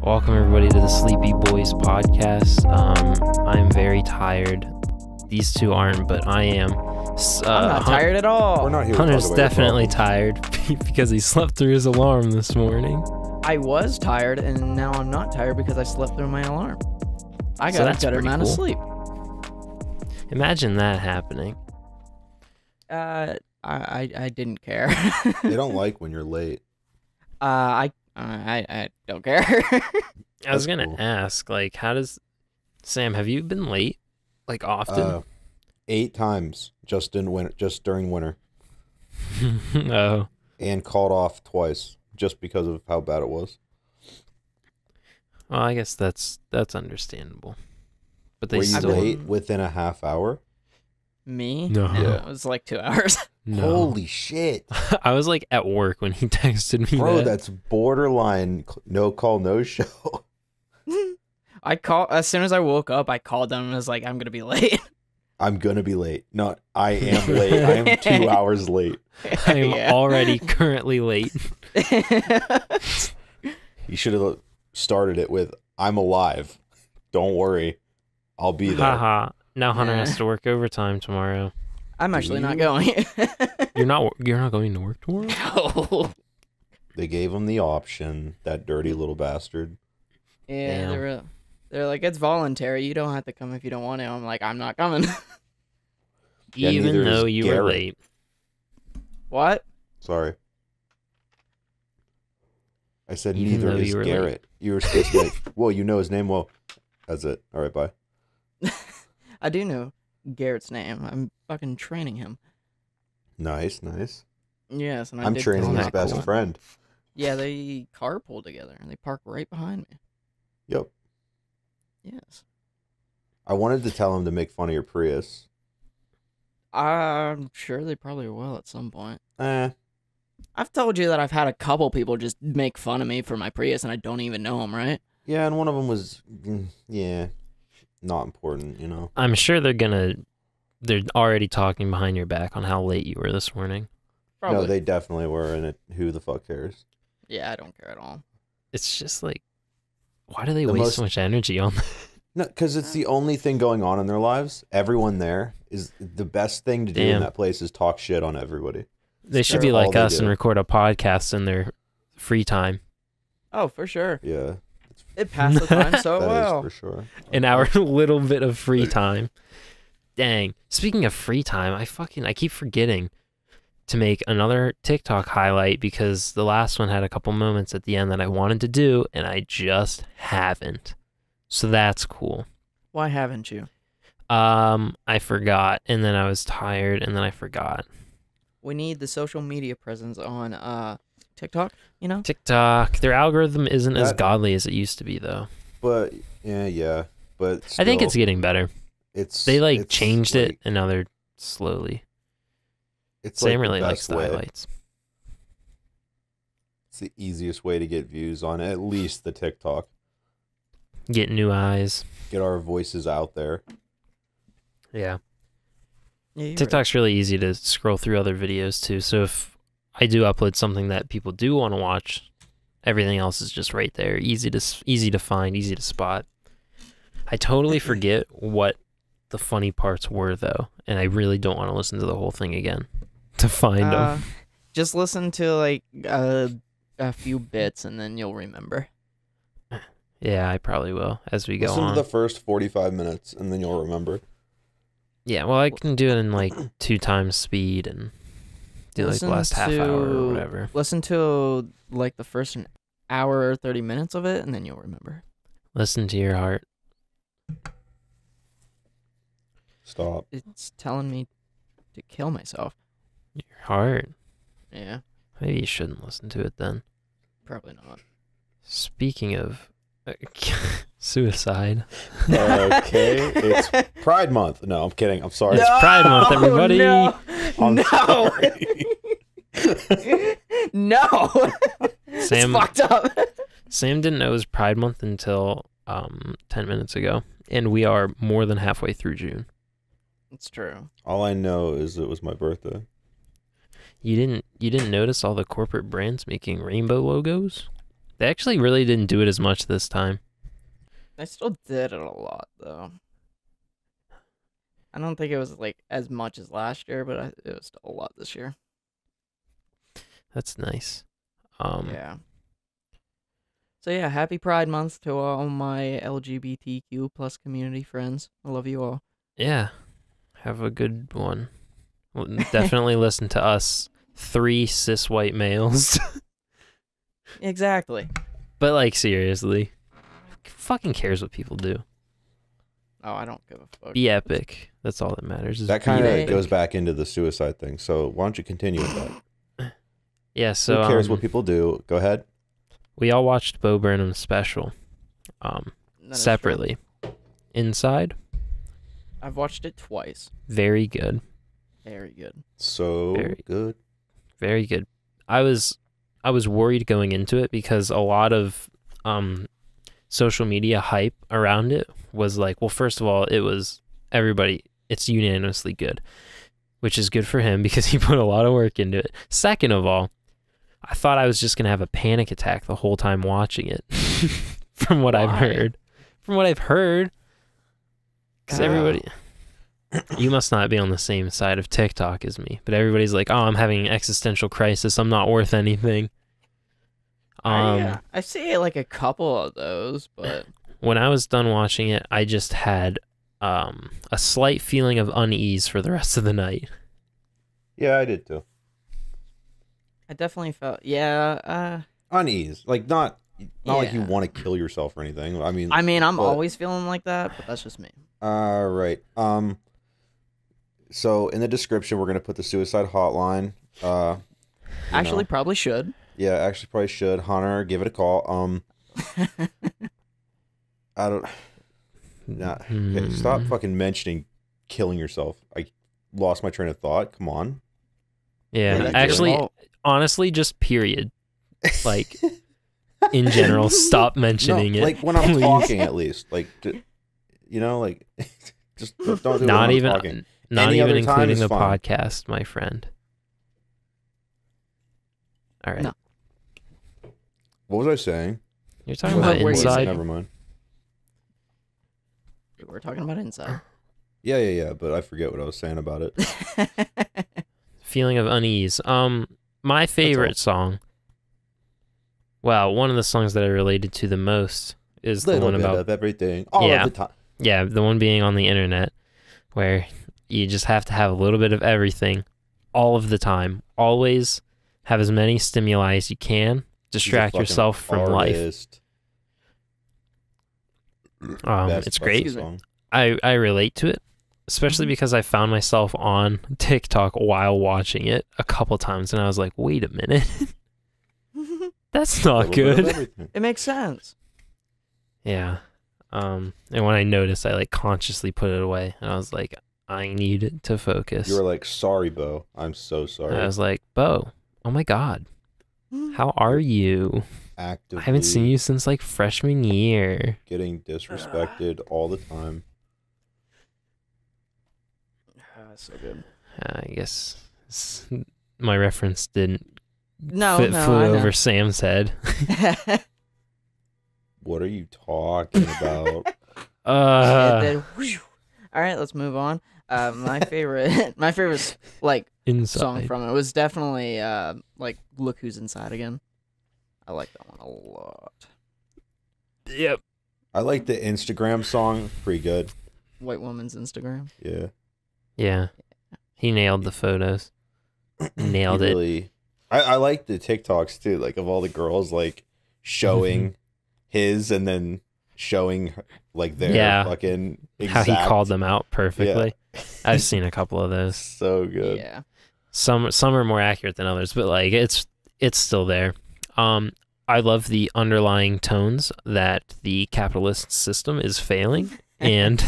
Welcome everybody to the Sleepy Boys podcast. I'm very tired. These two aren't, but I am. I'm not tired at all. We're not here. Hunter's definitely tired because he slept through his alarm this morning. I was tired, and now I'm not tired because I slept through my alarm. I got a better amount of sleep. Imagine that happening. I didn't care. They don't like when you're late. I don't care. I was gonna ask, like, how does Sam? Have you been late, like, often? 8 times just during winter. Oh. And called off twice just because of how bad it was. Well, I guess that's understandable. But they Were you still late within a half hour? Me? No. Yeah, it was like 2 hours. No. Holy shit. I was like at work when he texted me. Bro, that's borderline no call, no show. As soon as I woke up, I called them and was like, I'm gonna be late. I'm gonna be late. No, I am late. I am 2 hours late. I am already currently late. You should have started it with, I'm alive. Don't worry. I'll be there. Haha. Now Hunter has to work overtime tomorrow. I'm actually not going. You're not going to work tomorrow? No. They gave him the option, that dirty little bastard. Yeah, they're like, it's voluntary. You don't have to come if you don't want to. I'm like, I'm not coming. Yeah, Even though is you Garrett. were late. What? Sorry. I said Even neither though is you were Garrett. You were supposed to be like, well, you know his name. Well, that's it. All right, bye. I do know Garrett's name. I'm fucking training him. Nice. Yes, and I'm did training tell his him best that. friend. Yeah, they carpool together, and they park right behind me. Yep. Yes. I wanted to tell him to make fun of your Prius. I'm sure they probably will at some point. Eh. I've told you that I've had a couple people just make fun of me for my Prius, and I don't even know them, right? Yeah, and one of them was, not important, you know. I'm sure they're already talking behind your back on how late you were this morning. Probably. No, they definitely were, and who the fuck cares? Yeah, I don't care at all. It's just like, why do they waste so much energy on that? No, because it's the only thing going on in their lives. Everyone there is the best thing to do in that place is talk shit on everybody. They should be like us and record a podcast in their free time. Oh, for sure. Yeah. It passed the time so That well. is for sure. In our little bit of free time. Dang. Speaking of free time, I keep forgetting to make another TikTok highlight because the last one had a couple moments at the end that I wanted to do, and I just haven't. So that's cool. Why haven't you? I forgot, and then I was tired, and then I forgot. We need the social media presence on TikTok, you know? TikTok, their algorithm isn't as godly as it used to be, though. But yeah, but still, I think it's getting better. They changed it, and now they're slowly. Sam really likes the highlights. It's the easiest way to get views on at least the TikTok. Get new eyes. Get our voices out there. Yeah. Yeah, TikTok's really easy to scroll through other videos too. So if I do upload something that people do want to watch, everything else is just right there. Easy to find, easy to spot. I totally forget what the funny parts were though, and I really don't want to listen to the whole thing again to find them. Just listen to like a few bits and then you'll remember. Yeah, I probably will as we go on. Listen to the first 45 minutes and then you'll remember. Yeah, well, I can do it in like 2 times speed and do like the last half hour or whatever. Listen to like the first an hour or 30 minutes of it and then you'll remember. Listen to your heart. Stop. It's telling me to kill myself. Your heart? Yeah. Maybe you shouldn't listen to it then. Probably not. Speaking of suicide. Okay, it's Pride Month. No, I'm kidding. I'm sorry. It's Pride Month, everybody. No. I'm sorry. No. Sam, it's fucked up. Sam didn't know it was Pride Month until 10 minutes ago, and we are more than halfway through June. It's true. All I know is it was my birthday. You didn't notice all the corporate brands making rainbow logos? They actually really didn't do it as much this time. I still did it a lot though. I don't think it was like as much as last year, but it was still a lot this year. That's nice. Yeah. So yeah, happy Pride Month to all my LGBTQ plus community friends. I love you all. Yeah. Have a good one. Well, definitely listen to us 3 cis white males. Exactly. But like seriously, who fucking cares what people do? Oh, I don't give a fuck. Be epic. That's all that matters. That kind of epic. goes back into the suicide thing. So why don't you continue with that? Yeah. So Who cares what people do? Go ahead. we all watched Bo Burnham's special, That is true. separately. Inside, I've watched it twice. very good. Very good. So Very good. Very good. I was worried going into it because a lot of social media hype around it was like, well, first of all, it's unanimously good, which is good for him because he put a lot of work into it. Second of all, I thought I was just gonna have a panic attack the whole time watching it. From what I've Why? heard. From what I've heard. Because everybody, you must not be on the same side of TikTok as me, but everybody's like, oh, I'm having an existential crisis. I'm not worth anything. I see like a couple of those, but When I was done watching it, I just had a slight feeling of unease for the rest of the night. Yeah, I did too. I definitely felt Unease, like not like you Yeah. want to kill yourself or anything. I mean, I'm but- always feeling like that, but that's just me. Right. So in the description, we're gonna put the suicide hotline. Actually, probably should. Yeah, actually, probably should. Hunter, give it a call. I don't. Nah. Okay, stop fucking mentioning killing yourself. I lost my train of thought. Come on. Yeah, that's actually, your fault. honestly, just period. Like, in general, stop mentioning it. Like when I'm please. talking, at least. Like, like, just don't do it when Not I'm even, talking. not Any even other time including is the fine. podcast, my friend. All right. No. What was I saying? You're talking What about were you inside. saying? Never mind. We're talking about inside. Yeah. But I forget what I was saying about it. Feeling of unease. My favorite song. Well, one of the songs that I related to the most is the Little one bit about of everything, all Yeah. of the time. yeah, the one being on the internet, where you just have to have a little bit of everything, all of the time. Always have as many stimuli as you can. Distract He's a yourself fucking from life. artist. It's great. Excuse me. Song. I relate to it, especially because I found myself on TikTok while watching it a couple times, and I was like, wait a minute. That's not Little bit of good. everything. It makes sense. Yeah. And when I noticed, I like consciously put it away, and I was like, I need to focus. You were like, sorry, Bo. I'm so sorry. I was like, Bo, oh my God, how are you? Actively I haven't seen you since like freshman year. getting disrespected all the time. So good. I guess my reference didn't No, flew I know. over Sam's head. What are you talking about? It did, whew. All right, let's move on. My favorite like Inside. song from it was definitely like "Look Who's Inside Again." I like that one a lot. Yep. I like the Instagram song. Pretty good. White woman's Instagram. Yeah. Yeah. He nailed the photos. Nailed it. Really, I like the TikToks too, like of all the girls like showing his and then showing like their Yeah. fucking How exact. he called them out perfectly. I've seen a couple of those. So good. Yeah. Some are more accurate than others, but like it's still there. I love the underlying tones that the capitalist system is failing, and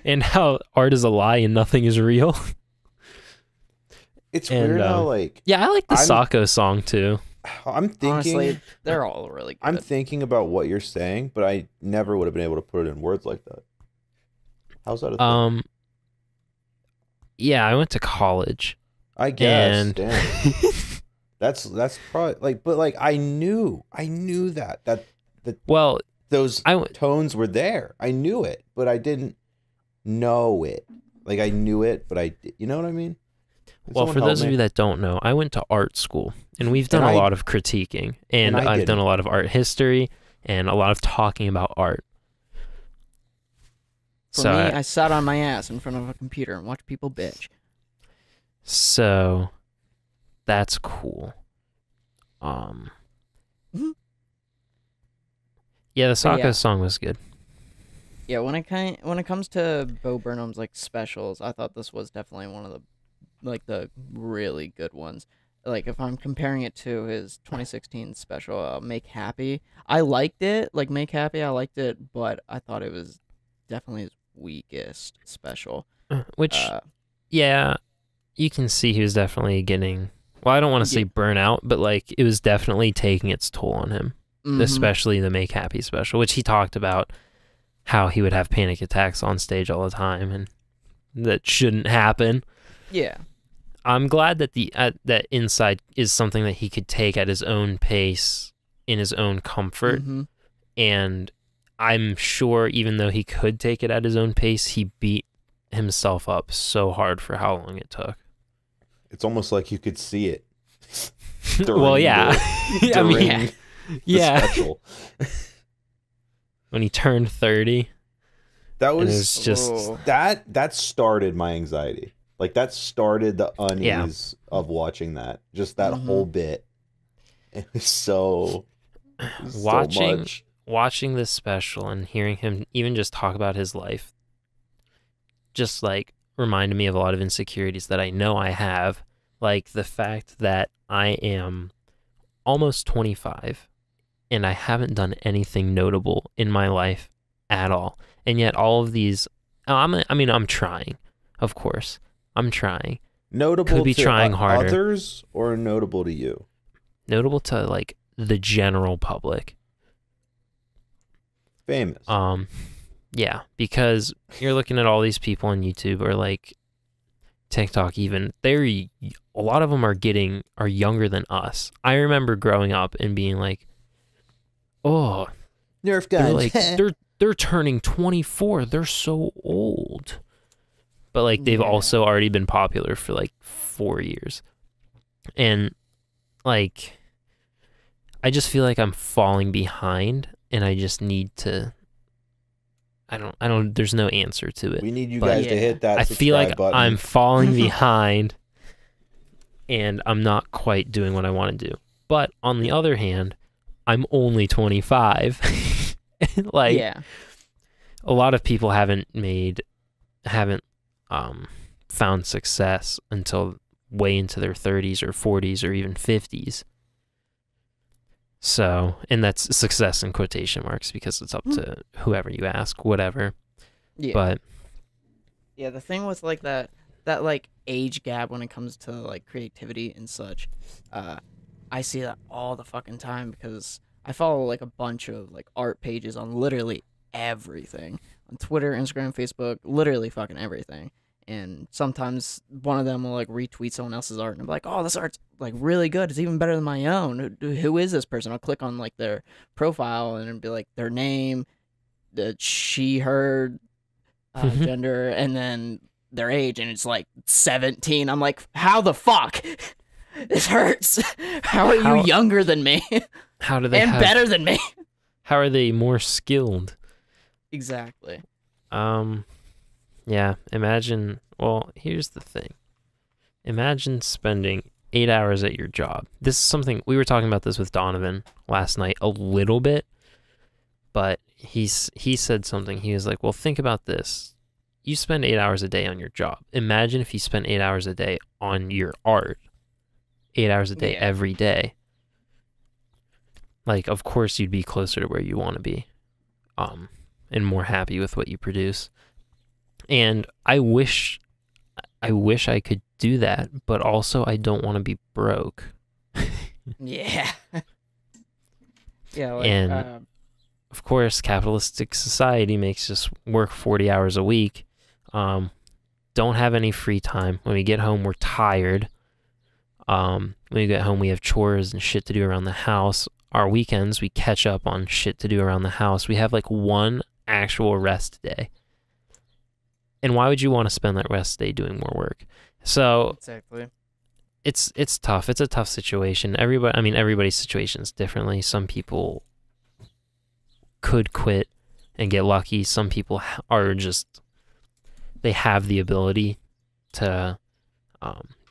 and how art is a lie and nothing is real. It's And, weird how like Yeah, I like the I'm- Sacco song too. I'm thinking. Honestly, they're all really good. I'm thinking about what you're saying, but I never would have been able to put it in words like that. How's that a thing? Yeah, I went to college. I guess. and- Damn. That's probably like, but like I knew that Well, those I tones were there. I knew it, but I didn't know it. Like I knew it, but you know what I mean? Can well, someone for help those of me? you that don't know, I went to art school, and we've done And a I- lot of critiquing, and I I've done didn't. a lot of art history and a lot of talking about art. For So, me, I sat on my ass in front of a computer and watched people bitch. so that's cool. Mhm. Yeah, the Sokka yeah. song was good. Yeah, when it comes to Bo Burnham's like specials, I thought this was definitely one of the really good ones. Like if I'm comparing it to his 2016 special, Make Happy, I liked it. Like Make Happy, I liked it, but I thought it was definitely his weakest special. Which, yeah, you can see he was definitely getting. Well, I don't want to say burnout, but like it was definitely taking its toll on him, especially the Make Happy special, which he talked about how he would have panic attacks on stage all the time, and that shouldn't happen. Yeah. I'm glad that that Inside is something that he could take at his own pace, in his own comfort, and I'm sure even though he could take it at his own pace, he beat himself up so hard for how long it took. It's almost like you could see it. Well, yeah. I mean, yeah. Special. When he turned 30, That was just that started my anxiety. Like that started the unease of watching that. Just that whole bit. It was so watching this special and hearing him even just talk about his life just like reminded me of a lot of insecurities that I know I have, like the fact that I am almost 25 and I haven't done anything notable in my life at all. And yet all of these, I'm trying, of course. I'm trying. Notable Could be to trying harder. Others or notable to you? Notable to like the general public. Famous. Yeah, because you're looking at all these people on YouTube or like TikTok even, a lot of them are younger than us. I remember growing up and being like, oh, Nerf guns. Like they're turning 24. They're so old. But like they've also already been popular for like 4 years. And like I just feel like I'm falling behind and I just need to I don't there's no answer to it. We need you guys to hit that I feel like button. I'm falling behind and I'm not quite doing what I want to do. But on the other hand, I'm only 25. Like a lot of people haven't found success until way into their 30s or 40s or even 50s. So, and that's success in quotation marks because it's up to whoever you ask, whatever. Yeah. But yeah, the thing with like that like age gap when it comes to like creativity and such, I see that all the fucking time because I follow like a bunch of like art pages on literally everything. On Twitter, Instagram, Facebook, literally fucking everything. And sometimes one of them will like retweet someone else's art and be like, oh, this art's like really good. It's even better than my own. Who is this person? I'll click on like their profile and it'll be like their name, the she, her, gender, and then their age. And it's like 17. I'm like, how the fuck? This hurts. How are you younger than me? How do they and better than me? How are they more skilled? Exactly. Yeah, imagine, well, here's the thing. Imagine spending 8 hours at your job. This is something, we were talking about this with Donovan last night a little bit, but he said something. He was like, well, think about this. You spend 8 hours a day on your job. Imagine if you spent 8 hours a day on your art. 8 hours a day every day. Like, of course, you'd be closer to where you want to be, and more happy with what you produce. And I wish I could do that, but also I don't want to be broke. Yeah. Yeah. Like, and of course, capitalistic society makes us work 40 hours a week. Don't have any free time. When we get home, we're tired. When we get home, we have chores and shit to do around the house. Our weekends, we catch up on shit to do around the house. We have like one actual rest day. And why would you want to spend that rest day doing more work? So Exactly. it's tough. It's a tough situation. Everybody's situation is differently. Some people could quit and get lucky. Some people are just, they have the ability to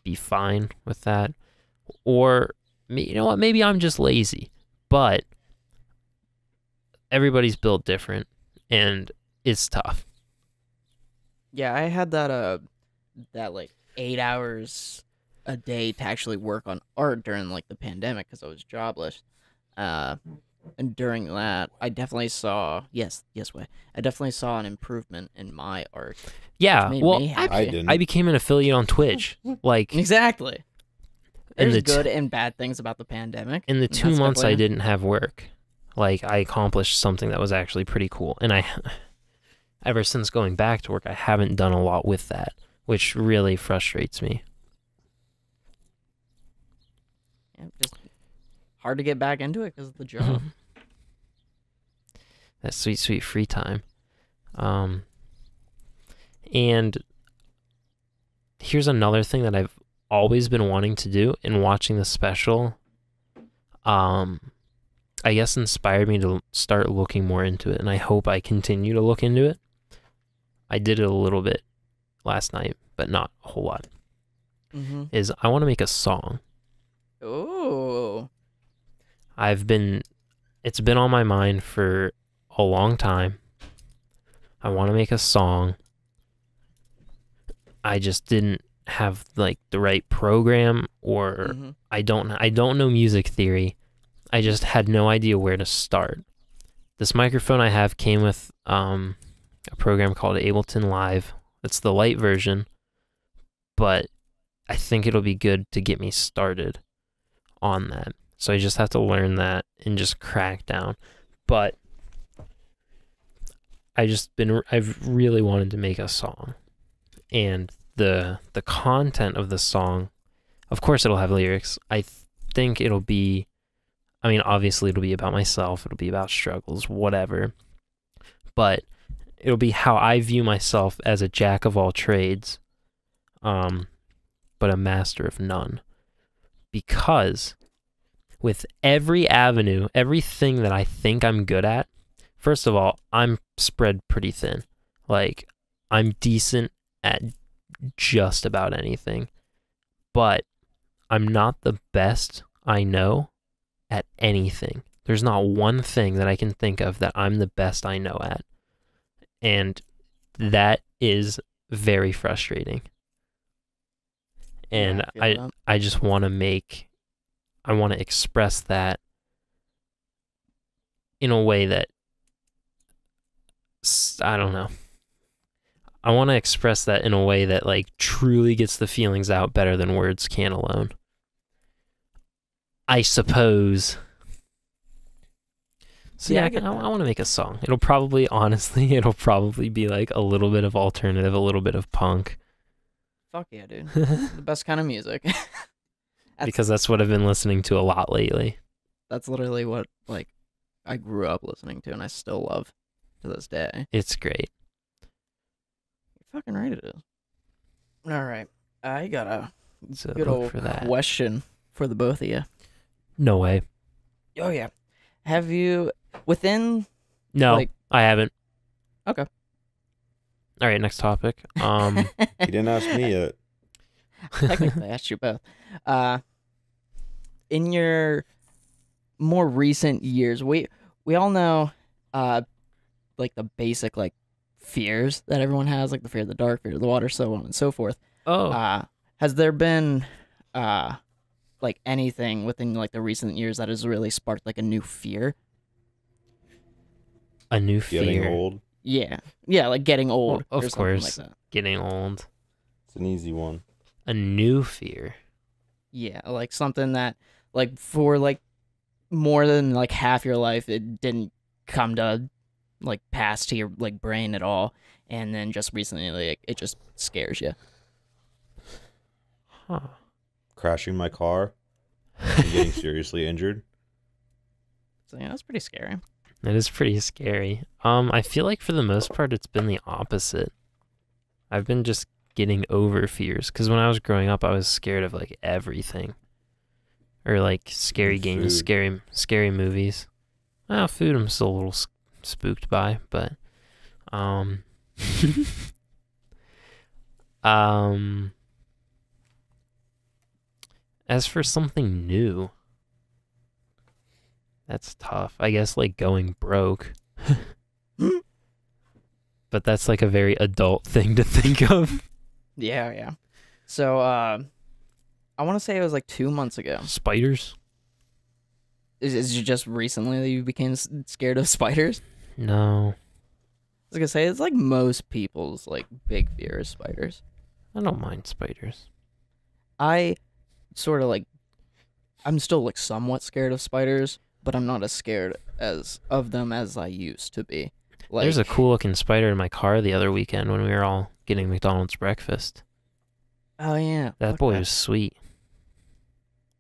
be fine with that. Or, you know what, maybe I'm just lazy. But everybody's built different, and it's tough. Yeah, I had that like 8 hours a day to actually work on art during like the pandemic because I was jobless. And during that, I definitely saw I definitely saw an improvement in my art. Yeah, Which made well, me happy. I didn't. I became an affiliate on Twitch. Like, Exactly. in There's the good and bad things about the pandemic. in the and 2 that's months I definitely- didn't have work, like, I accomplished something that was actually pretty cool. And ever since going back to work, I haven't done a lot with that, which really frustrates me. Yeah, just hard to get back into it because of the job. That sweet, sweet free time. And here's another thing that I've always been wanting to do, and watching the special, I guess inspired me to start looking more into it, and I hope I continue to look into it. I did it a little bit last night, but not a whole lot. Mm-hmm. Is I want to make a song. Oh. It's been on my mind for a long time. I want to make a song. I just didn't have like the right program, or Mhm. I don't know music theory. I just had no idea where to start. This microphone I have came with a program called Ableton Live. It's the light version, but I think it'll be good to get me started on that. So I just have to learn that and just crack down. But I've really wanted to make a song, and the content of the song, of course it'll have lyrics. I think it'll be, obviously it'll be about myself, it'll be about struggles, whatever, but it'll be how I view myself as a jack of all trades, but a master of none. Because with every avenue, everything that I think I'm good at, first of all, I'm spread pretty thin. Like, I'm decent at just about anything, but I'm not the best I know at anything. There's not one thing that I can think of that I'm the best I know at. And that is very frustrating. And Yeah, I feel that. I just want to express that in a way that, I don't know. I want to express that in a way that like truly gets the feelings out better than words can alone. I suppose. So Yeah, yeah, I get I that. want to make a song. It'll probably be like a little bit of alternative, a little bit of punk. Fuck yeah, dude. The best kind of music. Because that's what I've been listening to a lot lately. That's literally what like I grew up listening to and I still love to this day. It's great. You're fucking right it is. All right. I got a So good look old for that. question for the both of you. No way. Oh yeah. Have you within No, like I haven't. Okay. All right, next topic. He didn't ask me yet. technically I asked you both. In your more recent years, we all know like the basic like fears that everyone has, like the fear of the dark, fear of the water, so on and so forth. Oh, Has there been like anything within like the recent years that has really sparked like a new fear? a new Getting fear. old. Yeah, like getting old. Well, or of something like course, that. getting old. It's an easy one. A new fear. Yeah, like something that like for like more than like half your life it didn't come to like pass to your like brain at all, and then just recently like it just scares you. Huh. crashing my car and getting seriously injured. So yeah, that's pretty scary. It is pretty scary. I feel like for the most part, it's been the opposite. I've been just getting over fears, because when I was growing up, I was scared of like everything, or like scary games, scary movies. Well, food I'm still a little spooked by, but as for something new, that's tough. I guess like going broke. But that's like a very adult thing to think of. Yeah, yeah. So, I want to say it was like 2 months ago. Spiders? Is it just recently that you became scared of spiders? No. I was gonna say, it's like most people's like big fear is spiders. I don't mind spiders. I sort of like, I'm still like somewhat scared of spiders, but I'm not as scared of them as I used to be. Like, There's a cool looking spider in my car the other weekend when we were all getting McDonald's breakfast. oh yeah, That boy was sweet.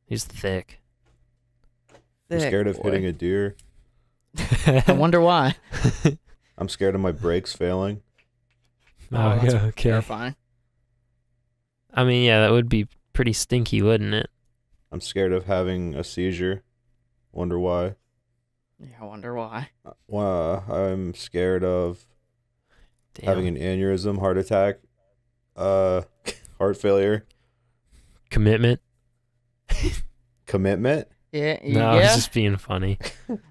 He's thick. I'm scared of hitting a deer. I wonder why. I'm scared of my brakes failing. Oh, that's okay. terrifying. I mean, yeah, that would be pretty stinky, wouldn't it? I'm scared of having a seizure. Wonder why. Yeah, I wonder why. I'm scared of Damn. having an aneurysm, heart attack, heart failure, Commitment? commitment. Yeah, No, yeah. it's just being funny.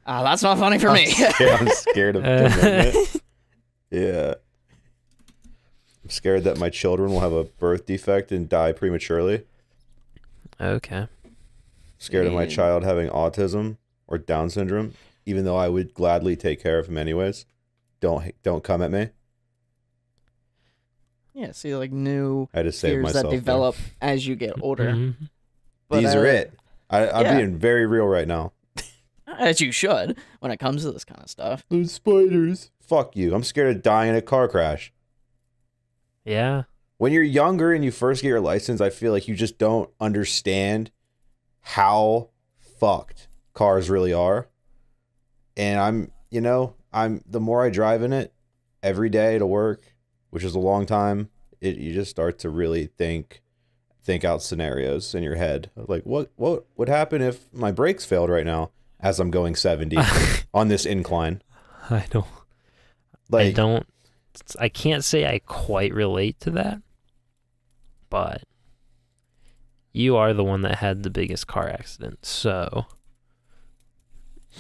That's not funny for me. I'm scared of commitment. Yeah. I'm scared that my children will have a birth defect and die prematurely. Okay. Scared of my child having autism or Down syndrome, even though I would gladly take care of him anyways. Don't come at me. Yeah, see, like new I had to save fears myself that there. develop as you get older. Mhm. But, These are it. I'm yeah. being very real right now. As you should when it comes to this kind of stuff. Those spiders. Fuck you. I'm scared of dying in a car crash. Yeah. When you're younger and you first get your license, I feel like you just don't understand how fucked cars really are. And I'm the more I drive in it every day to work, which is a long time, you just start to really think out scenarios in your head. Like what would happen if my brakes failed right now as I'm going 70 on this incline? I can't say I quite relate to that, but you are the one that had the biggest car accident, so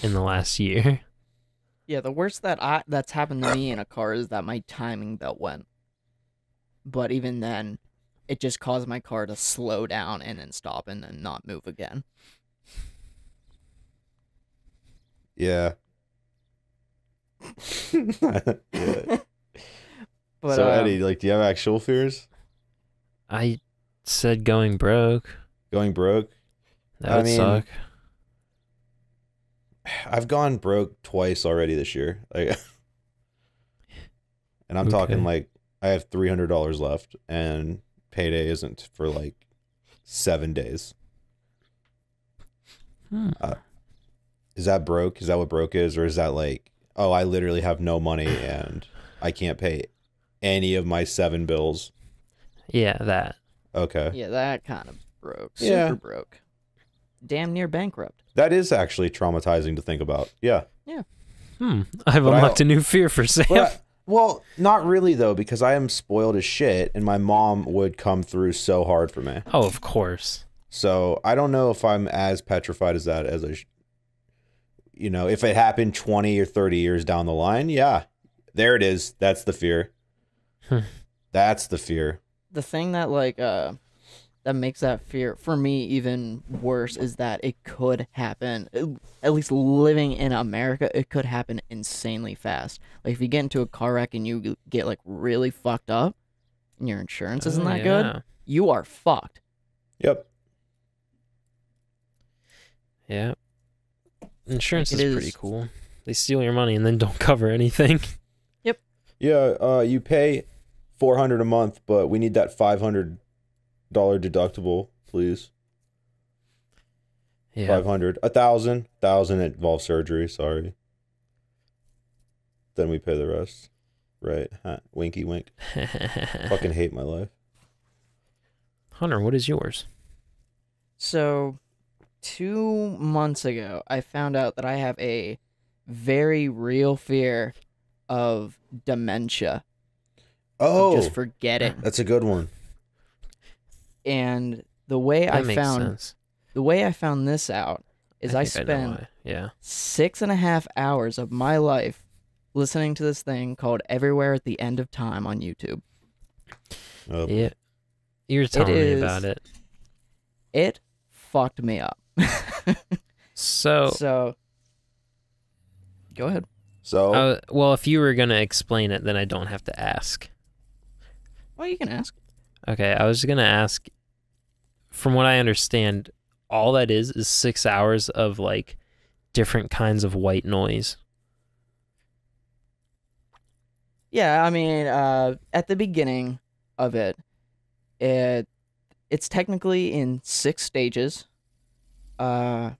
in the last year. Yeah, the worst that's happened to me in a car is that my timing belt went. But even then, it just caused my car to slow down and then stop and then not move again. Yeah. Yeah. But, So Eddie, like, do you have actual fears? I said going broke. Going broke? That would suck. I've gone broke twice already this year. Like, and I'm talking like I have $300 left, and payday isn't for like 7 days. Is that broke? Is that what broke is? Or is that like, oh, I literally have no money and I can't pay any of my 7 bills? Yeah, that. Okay. yeah, that kind of broke. Yeah. Super broke. Damn near bankrupt. That is actually traumatizing to think about. Yeah. Yeah. I've But unlocked a new fear for Sam. Well, not really though, because I am spoiled as shit, and my mom would come through so hard for me. Oh, of course. So I don't know if I'm as petrified as that as if it happened 20 or 30 years down the line. Yeah, there it is. That's the fear. That's the fear. The thing that that makes that fear for me even worse is that it could happen. At least living in America, it could happen insanely fast. Like if you get into a car wreck and you get like really fucked up, and your insurance isn't that good, you are fucked. Yep. Yeah. Insurance is pretty cool. They steal your money and then don't cover anything. Yep. Yeah. You pay $400 a month, but we need that $500 deductible, please. Yeah. 500, 1,000 involves surgery. Sorry. Then we pay the rest. Right. Huh. Winky wink. Fucking hate my life. Hunter, what is yours? So, 2 months ago, I found out that I have a very real fear of dementia, of Oh, just forgetting. that's a good one. And the way That makes sense. the way I found this out is I think I know spent why. Yeah. 6.5 hours of my life listening to this thing called Everywhere at the End of Time on YouTube. Oh, Yeah. You're telling me about it. It fucked me up. So, go ahead. So, well, if you were going to explain it, then I don't have to ask. Well, you can ask. Okay, I was going to ask, from what I understand, all that is 6 hours of, like, different kinds of white noise. Yeah, I mean, at the beginning of it's technically in 6 stages. And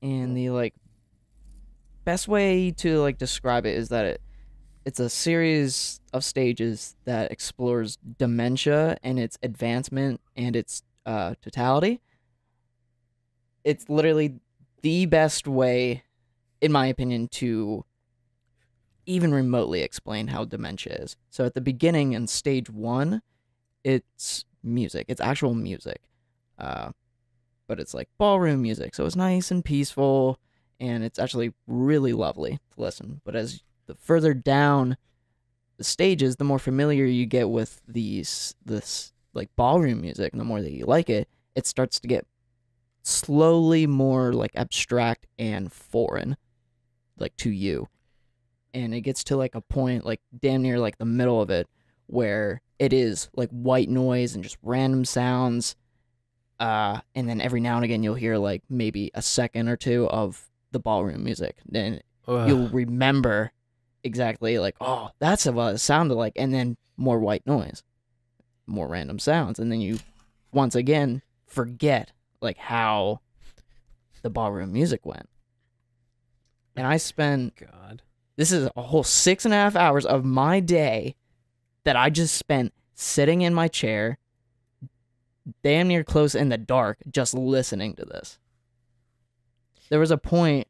the like best way to like describe it is that it's a series of stages that explores dementia and its advancement and its totality. It's literally the best way, in my opinion, to even remotely explain how dementia is. So at the beginning in stage 1, it's music. It's actual music. But it's like ballroom music. So it's nice and peaceful, and it's actually really lovely to listen. But as the further down the stages, the more familiar you get with this like ballroom music, and the more that you like it, it starts to get slowly more like abstract and foreign, like to you. And it gets to like a point like damn near like the middle of it where it is like white noise and just random sounds. And then every now and again you'll hear like maybe a second or two of the ballroom music. Then you'll remember exactly like, oh, that's what it sounded like. And then more white noise, more random sounds. And then you once again forget like how the ballroom music went. And I spent this is a whole 6.5 hours of my day that I just spent sitting in my chair, damn near close in the dark, just listening to this. There was a point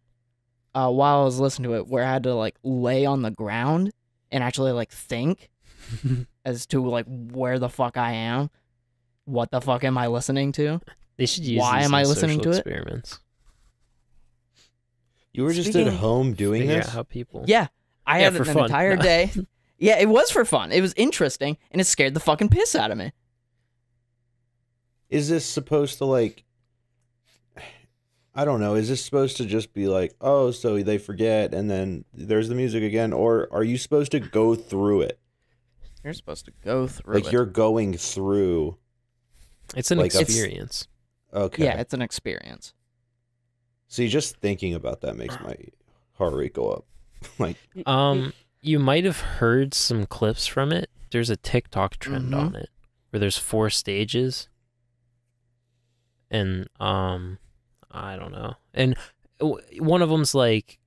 while I was listening to it where I had to like lay on the ground and actually like think as to like where the fuck I am, what the fuck am I listening to? They should use why these am in I listening social to experiments. you were just Speaking at home doing Figure this? out how people. Yeah, I Yeah, had for an fun. entire No. day. Yeah, it was for fun. It was interesting, and it scared the fucking piss out of me. Is this supposed to like, I don't know, is this supposed to just be like, oh, so they forget and then there's the music again? Or are you supposed to go through it? You're supposed to go through Like it. you're going through. It's an Like a- experience. Okay. Yeah, it's an experience. See, just thinking about that makes my heart rate go up. Like, You might have heard some clips from it. There's a TikTok trend Mhm. on it where there's 4 stages. And I don't know. And one of them's like,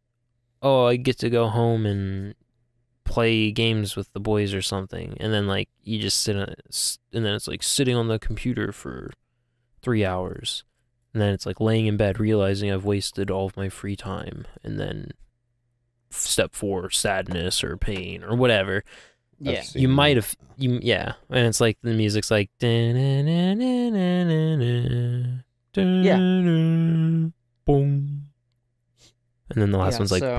oh, I get to go home and play games with the boys or something. And then like you just sit on it, and then it's like sitting on the computer for 3 hours. And then it's like laying in bed realizing I've wasted all of my free time. And then step 4, sadness or pain or whatever. Yeah. I've seen You might that. have, yeah, and it's like the music's like, boom, and then the last Yeah, one's like, so-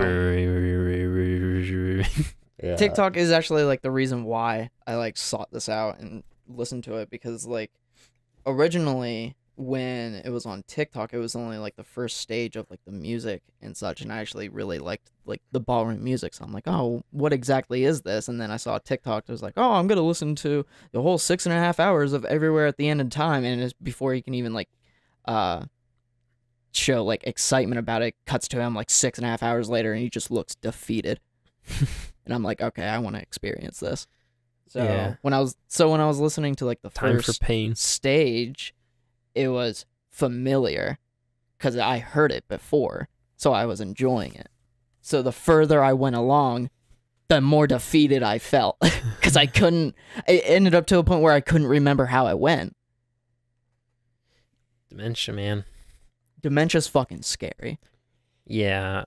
Yeah. TikTok is actually like the reason why I like sought this out and listened to it, because like originally when it was on TikTok, it was only like the first stage of like the music and such, and I actually really liked like the ballroom music, so I'm like, oh, what exactly is this? And then I saw TikTok that was like, oh, I'm gonna listen to the whole 6.5 hours of Everywhere at the End of Time, and it's before he can even like show like excitement about it, cuts to him like 6.5 hours later and he just looks defeated. And I'm like, okay, I want to experience this. So Yeah. when I was listening to like the time for first pain. stage, it was familiar. because I heard it before, so I was enjoying it. So the further I went along, the more defeated I felt because I couldn't. It ended up to a point where I couldn't remember how it went. Dementia, man. Dementia's fucking scary. Yeah.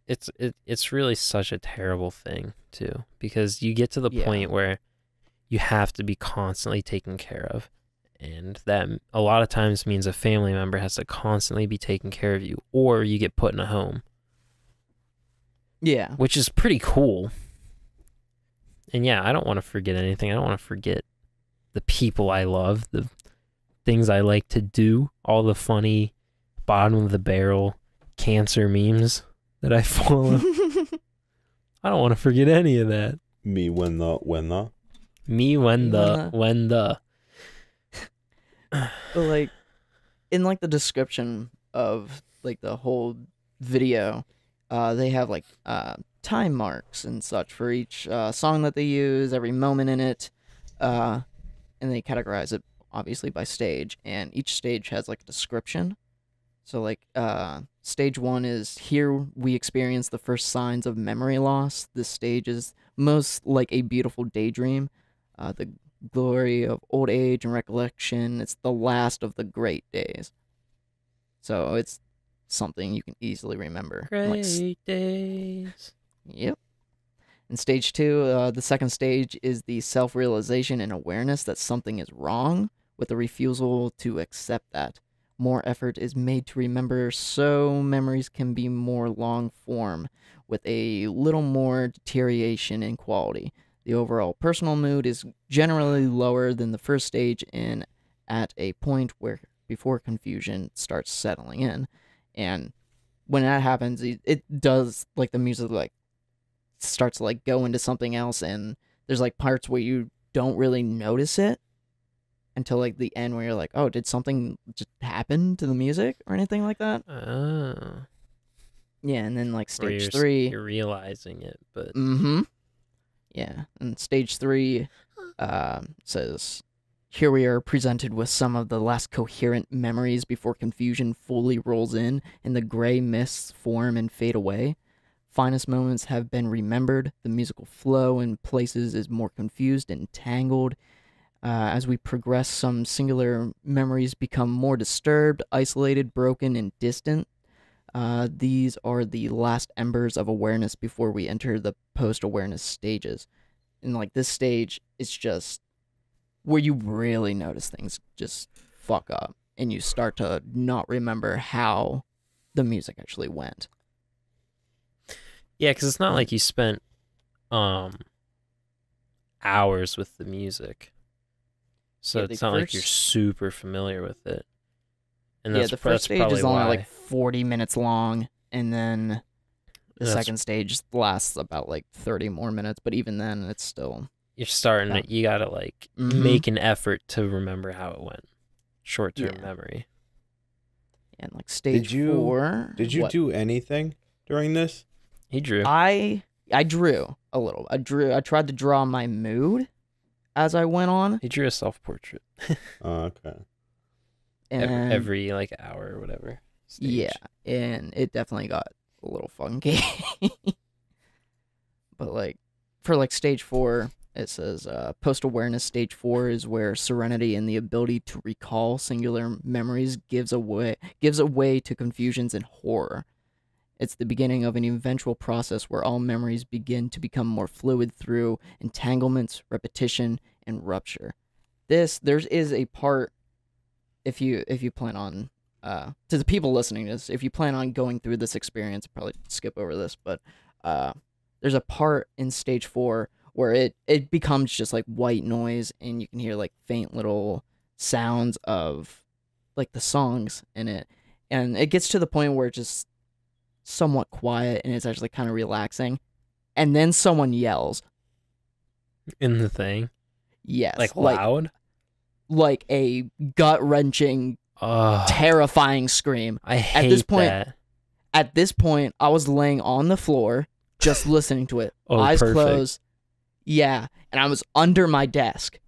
It's really such a terrible thing too, because you get to the point where you have to be constantly taken care of, and that a lot of times means a family member has to constantly be taking care of you, or you get put in a home. Yeah. Which is pretty cool. And yeah, I don't want to forget anything. I don't want to forget the people I love, the things I like to do, all the funny bottom of the barrel cancer memes that I follow. I don't want to forget any of that. Me when the. But like, in like the description of like the whole video, they have like time marks and such for each song that they use, every moment in it, and they categorize it obviously by stage, and each stage has like a description. So like stage 1 is, here we experience the first signs of memory loss. This stage is most like a beautiful daydream, the glory of old age and recollection. It's the last of the great days. So it's something you can easily remember. Great days. Yep. In stage 2, the second stage is the self-realization and awareness that something is wrong, with a refusal to accept that. More effort is made to remember, so memories can be more long form, with a little more deterioration in quality. The overall personal mood is generally lower than the first stage, and at a point where before confusion starts settling in. And when that happens, it does, like, the music like starts to like go into something else, and there's like parts where you don't really notice it until like the end, where you're like, oh, did something just happen to the music or anything like that? Oh. Yeah, and then like Where stage 3, you're realizing it, but yeah, and stage 3 says, here we are presented with some of the last coherent memories before confusion fully rolls in and the gray mists form and fade away. Finest moments have been remembered. The musical flow in places is more confused and tangled. As we progress, some singular memories become more disturbed, isolated, broken, and distant. These are the last embers of awareness before we enter the post-awareness stages. And like this stage, it's just where you really notice things just fuck up, and you start to not remember how the music actually went. yeah, because it's not like you spent hours with the music, so Yeah, it's not like you're super familiar with it. And Yeah, the first stage probably is only why. like 40 minutes long, and then the That's- second stage lasts about like 30 more minutes, but even then, it's still... You're starting Yeah. to, you gotta like Mhm. make an effort to remember how it went. Short-term Yeah. memory. And like stage 4... Did you what? do anything during this? He drew. I drew a little. I tried to draw my mood as I went on, He drew a self-portrait Oh, okay. and every like hour or whatever. Stage. yeah, and it definitely got a little funky. But like for like stage 4, it says post-awareness stage 4 is where serenity and the ability to recall singular memories gives way to confusions and horror. It's the beginning of an eventual process where all memories begin to become more fluid through entanglements, repetition, and rupture. There is a part, if you plan on to the people listening to this, if you plan on going through this experience, probably skip over this, but there's a part in stage 4 where it becomes just like white noise, and you can hear like faint little sounds of like the songs in it, and it gets to the point where it's just somewhat quiet and it's actually kind of relaxing, and then someone yells In the thing. yes, Like loud. like a gut-wrenching, terrifying scream. I hate this point- that. At this point, I was laying on the floor just listening to it, Oh, eyes perfect. closed. Yeah, and I was under my desk,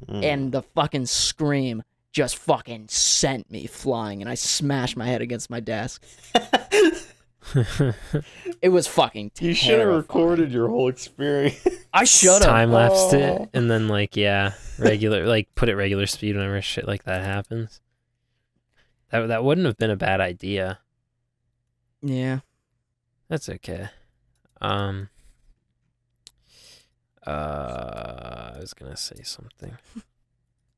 Mm. and the fucking scream just fucking sent me flying, and I smashed my head against my desk. It was fucking terrifying. You should have recorded your whole experience. I should have. Time-lapsed it, and then, like, yeah, regular, like, put it regular speed whenever shit like that happens. That wouldn't have been a bad idea. Yeah. That's okay. I was gonna say something.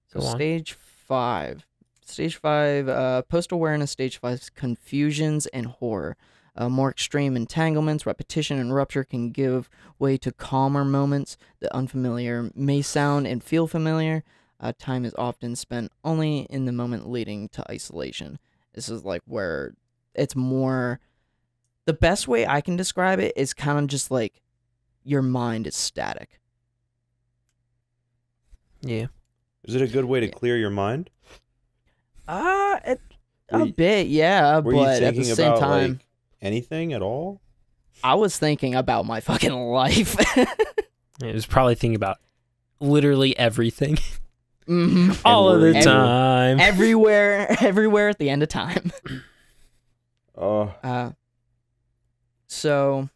So Go on. stage 5. Stage 5, post-awareness. Stage 5, confusions and horror. More extreme entanglements, repetition, and rupture can give way to calmer moments. The unfamiliar may sound and feel familiar. Time is often spent only in the moment leading to isolation. This is like where it's more... The best way I can describe it is kind of just like your mind is static. Yeah. Is it a good way to clear your mind? A you- bit, yeah, Were you but at thinking the same about time... like anything at all? I was thinking about my fucking life. It was probably thinking about literally everything. Mhm. All of the worrying. time. Everywhere at the end of time. Oh, So,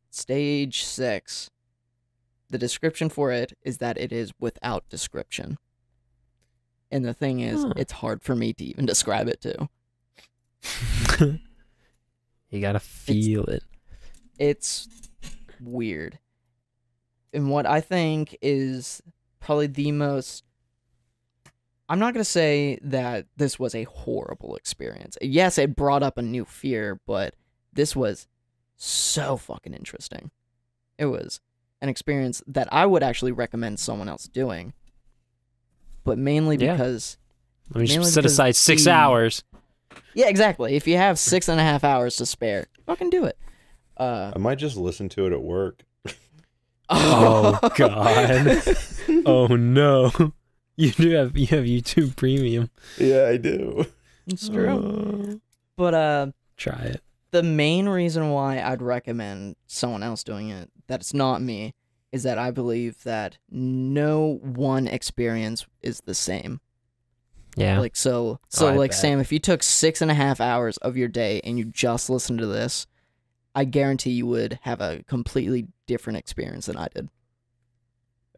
stage 6. The description for it is that it is without description. And the thing is, Huh. it's hard for me to even describe it too. You gotta feel it. It's weird. And what I think is probably the most... I'm not going to say that this was a horrible experience. Yes, it brought up a new fear, but this was so fucking interesting. It was an experience that I would actually recommend someone else doing. But mainly Yeah. because... Let me mainly just set because aside 6 the- hours. Yeah, exactly. If you have 6.5 hours to spare, fucking do it. I might just listen to it at work. Oh, God. Oh, no. You have YouTube Premium. Yeah, I do. It's true. Oh. But Try it. the main reason why I'd recommend someone else doing it, that it's not me, is that I believe that no one experience is the same. Yeah. Like so I like bet. Sam, if you took 6.5 hours of your day and you just listened to this, I guarantee you would have a completely different experience than I did.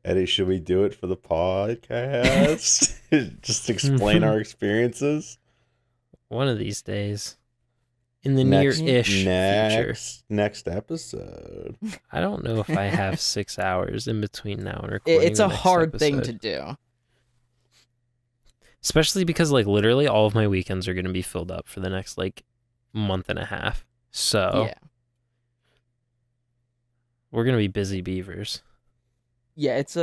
Eddie, should we do it for the podcast? Just explain our experiences. One of these days. In the Next- near-ish future. Next episode. I don't know if I have 6 hours in between now and recording. It's the a next hard thing to episode. do. Especially because, like, literally all of my weekends are going to be filled up for the next, like, month and a half. So, Yeah. we're going to be busy beavers. Yeah, it's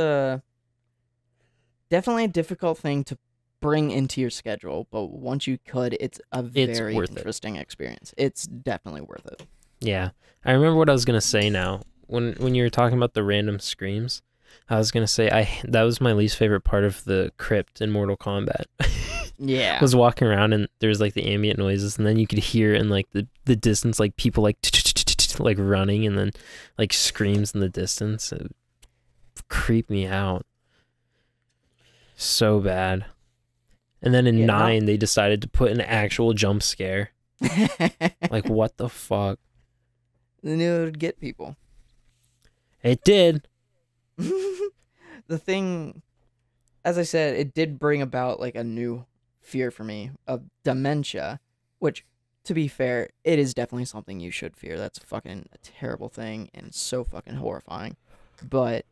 definitely a difficult thing to bring into your schedule, but once you could, it's a very worth it. interesting experience. It's definitely worth it. Yeah. I remember what I was going to say now. When you were talking about the random screams, I was going to say that was my least favorite part of the crypt in Mortal Kombat. Yeah. I was walking around and there's like the ambient noises, and then you could hear in like the distance like people like like running, and then like screams in the distance. It creeped me out so bad. And then in Yeah, 9 they decided to put an actual jump scare. Like, what the fuck? They knew it would get people. It did. The thing, as I said, it did bring about like a new fear for me of dementia, which, to be fair, it is definitely something you should fear. That's fucking a terrible thing and so fucking horrifying. But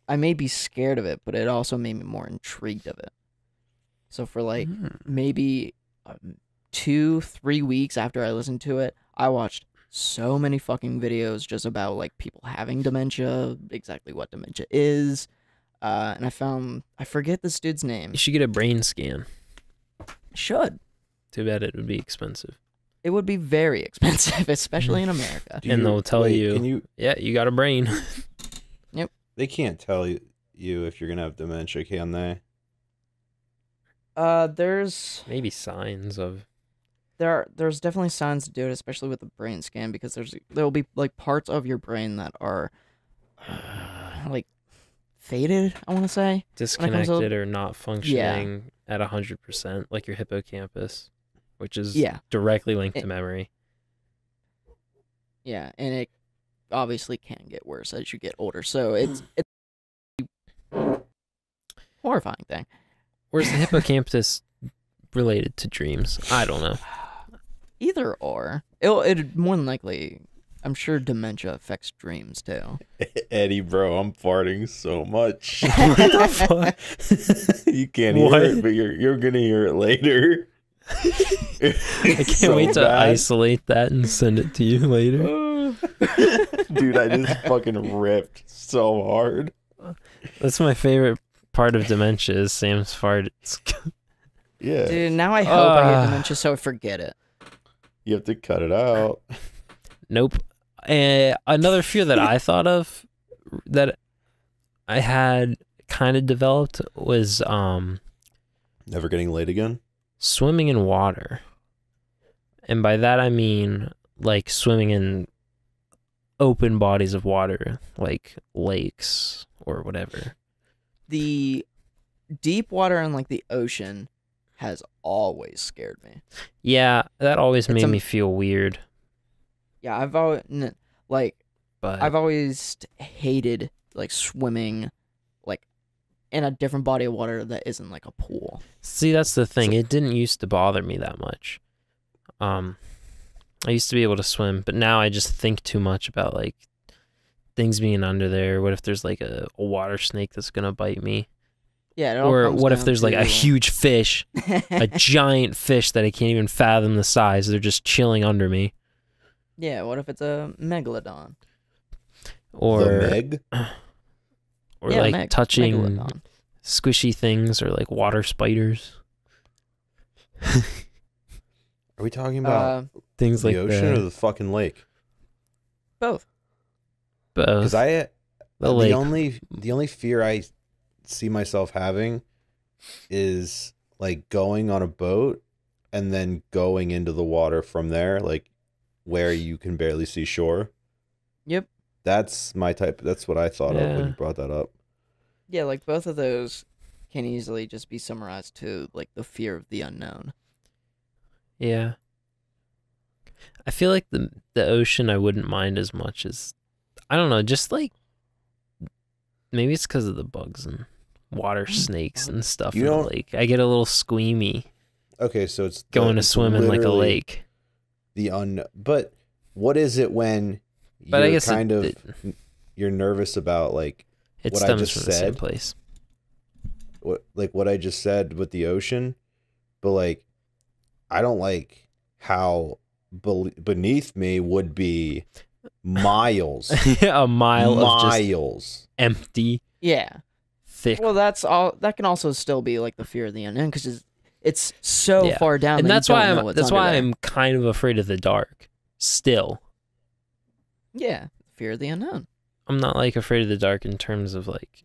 I may be scared of it, but it also made me more intrigued of it. So for like maybe 2-3 weeks after I listened to it, I watched so many fucking videos just about like people having dementia, exactly what dementia is, and I forget this dude's name. You should get a brain scan. Should. Too bad it would be expensive. It would be very expensive, especially in America. And they'll tell you- Can you? Yeah, you got a brain. They can't tell you if you're gonna have dementia, can they? There's Maybe signs of. there's definitely signs to do it, especially with the brain scan, because there'll be like parts of your brain that are like faded, I want to say. Disconnected or not functioning at 100%, like your hippocampus, which is directly linked to memory. Yeah, and it obviously can get worse as you get older. So it's a horrifying thing. Or is the hippocampus related to dreams? I don't know. Either or. It more than likely, I'm sure dementia affects dreams too. Eddie, bro, I'm farting so much. What the fuck? You can't hear it, but you're gonna hear it later. I can't wait to isolate that and send it to you later. Dude, I just fucking ripped so hard. That's my favorite part of dementia is Sam's farts. Yeah. Dude, now I hope I get dementia, so forget it. You have to cut it out. Nope. Another fear that I thought of that I had kind of developed was Never getting laid again? Swimming in water. And by that I mean like swimming in open bodies of water, like lakes or whatever. The deep water in like the ocean has always scared me. Yeah, that always made me feel weird. Yeah, I've always But I've always hated like swimming like in a different body of water that isn't like a pool. see, that's the thing. It didn't used to bother me that much. I used to be able to swim, but now I just think too much about like things being under there. What if there's like a water snake that's gonna bite me? Yeah, it all Or comes what if down there's like a to- huge fish, a giant fish that I can't even fathom the size. They're just chilling under me. Yeah, what if it's a megalodon? Or The Meg? or Yeah, like touching megalodon. squishy things or like water spiders. Are we talking about Things the like ocean that. or the fucking lake? Both. Because The the lake. only fear I see myself having is like going on a boat and then going into the water from there, like where you can barely see shore. Yep. That's my type. That's what I thought of when Yeah. you brought that up. Yeah, like both of those can easily just be summarized to like the fear of the unknown. Yeah. I feel like the ocean I wouldn't mind as much as, I don't know, just like, maybe it's because of the bugs and water snakes and stuff You in the don't- lake. I get a little squeamy Okay, so it's going to it's swim in like a literally lake. But what is it when But I you're guess kind of you're nervous about like It what I stems just from the same said? place. what I just said with the ocean, but like I don't like how beneath me would be miles, A mile of just miles. empty, Yeah. thick. Well, that's all. That can also still be like the fear of the unknown because it's so Yeah. far down. And that that's you why don't know I'm what's that's under why there. I'm kind of afraid of the dark. Still, Yeah, fear of the unknown. I'm not like afraid of the dark in terms of like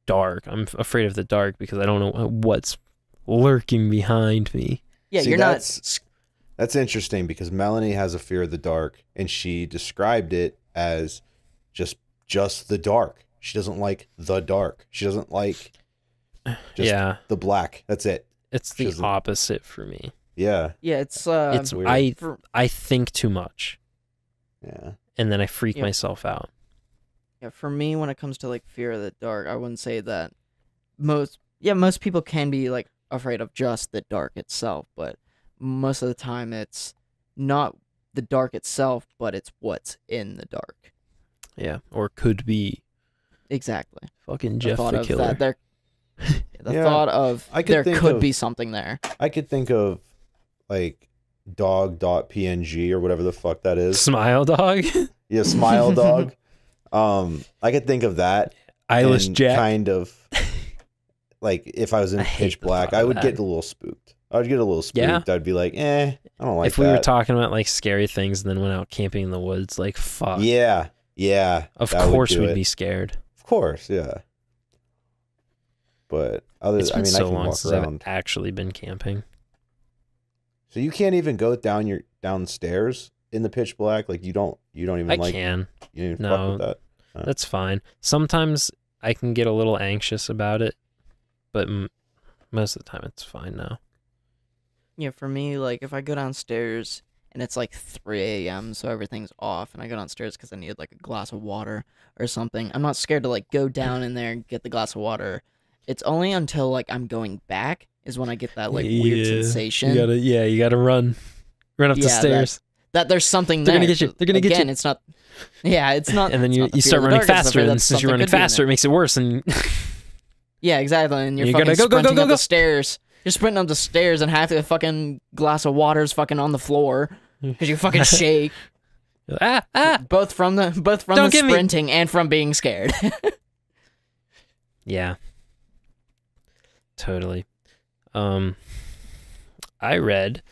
dark. I'm afraid of the dark because I don't know what's lurking behind me. Yeah, See, you're That's interesting because Melanie has a fear of the dark, and she described it as just the dark. She doesn't like the dark. She doesn't like Yeah, the black. That's it. it's She the doesn't- opposite for me. Yeah. Yeah, it's It's weird. I think too much Yeah. and then I freak Yeah. myself out. Yeah, for me, when it comes to like fear of the dark, I wouldn't say that most people can be like afraid of just the dark itself, but most of the time it's not the dark itself, but it's what's in the dark. Yeah, or could be Exactly. fucking The Jeff thought the of Killer. that there, the Yeah, thought of I could there think could of- be something there. I could think of like dog.png or whatever the fuck that is. Smile dog, Yeah, smile dog. I could think of that. eyeless and Jack. Kind of like if I was in I hate pitch the black, thought I of would that. get a little spooked. I would get a little spooked. Yeah. I'd be like, I don't like If we were that. talking about like scary things and then went out camping in the woods, like fuck. Yeah. Of that would course do we'd it. be scared. Of course, yeah. But It's been I so can long walk since around. I've actually been camping. So you can't even go downstairs in the pitch black. Like you don't even I like. can. You don't even No. fuck with that. That's fine. Sometimes I can get a little anxious about it, but most of the time it's fine now. Yeah, for me, like, if I go downstairs and it's like 3 a.m., so everything's off, and I go downstairs because I need like a glass of water or something, I'm not scared to like go down in there and get the glass of water. It's only until like I'm going back is when I get that like weird sensation. You gotta run up the stairs. That there's something They're there. gonna get you. They're gonna get you. Again, it's not. Yeah, it's not. And then it's you not the fear start of the running dark, it's the faster, fear and that since you're something running could be in faster, it makes it worse. And yeah, exactly. And you're You fucking gotta go, sprinting up go. the stairs. You're sprinting up the stairs, and half the fucking glass of water's fucking on the floor because you fucking shake. Both from the sprinting and from being scared. Yeah. Totally. I read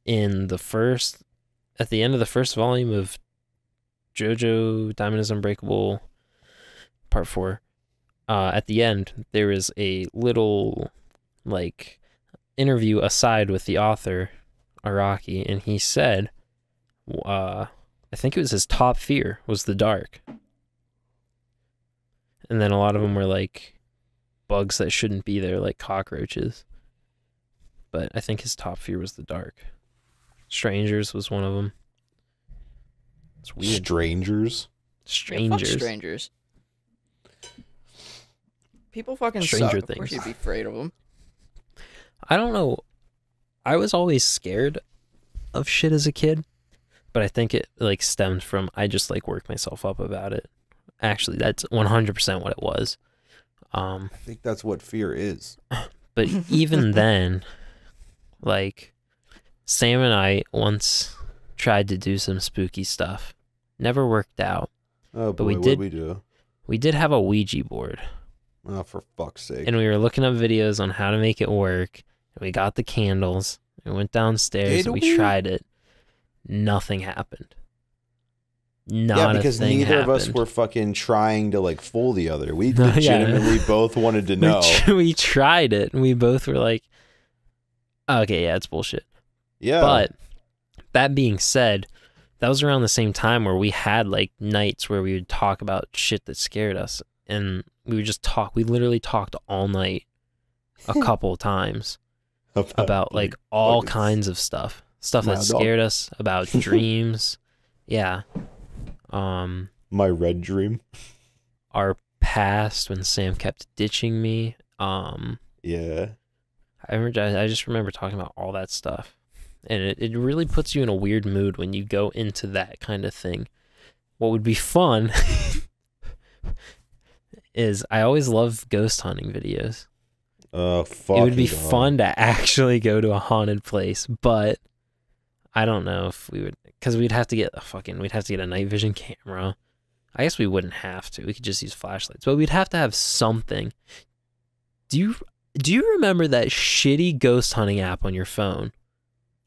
at the end of the first volume of JoJo Diamond is Unbreakable Part 4, at the end, there is a little, like, interview aside with the author, Araki, and he said, I think it was his top fear was the dark. And then a lot of them were, like, bugs that shouldn't be there, like cockroaches. But I think his top fear was the dark. Strangers was one of them. It's weird. Strangers? Yeah, fuck strangers. People fucking Stranger suck. Of course things. you'd be afraid of them. I don't know. I was always scared of shit as a kid, but I think it like stemmed from I just like worked myself up about it. Actually, that's 100% what it was. I think that's what fear is. But even then, like, Sam and I once tried to do some spooky stuff. Never worked out. Oh, boy, but we what did. did we do? We did have a Ouija board. Oh, for fuck's sake. And we were looking up videos on how to make it work. And we got the candles. We went downstairs and we tried it. Nothing happened. Not because a thing neither happened. of us were fucking trying to like fool the other. We legitimately both wanted to know. We tried it and we both were like, okay, yeah, it's bullshit. Yeah. But that being said, that was around the same time where we had like nights where we would talk about shit that scared us. And we would just talk. We literally talked all night a couple of times about like all kinds of stuff. Stuff that scared us, about dreams. Yeah. My red dream. Our past when Sam kept ditching me. Yeah. I just remember talking about all that stuff. And it really puts you in a weird mood when you go into that kind of thing. What would be fun is I always love ghost hunting videos. Fuck. It would be fun to actually go to a haunted place, but I don't know if we would, because we'd have to get a night vision camera. I guess we wouldn't have to. We could just use flashlights, but we'd have to have something. Do you remember that shitty ghost hunting app on your phone?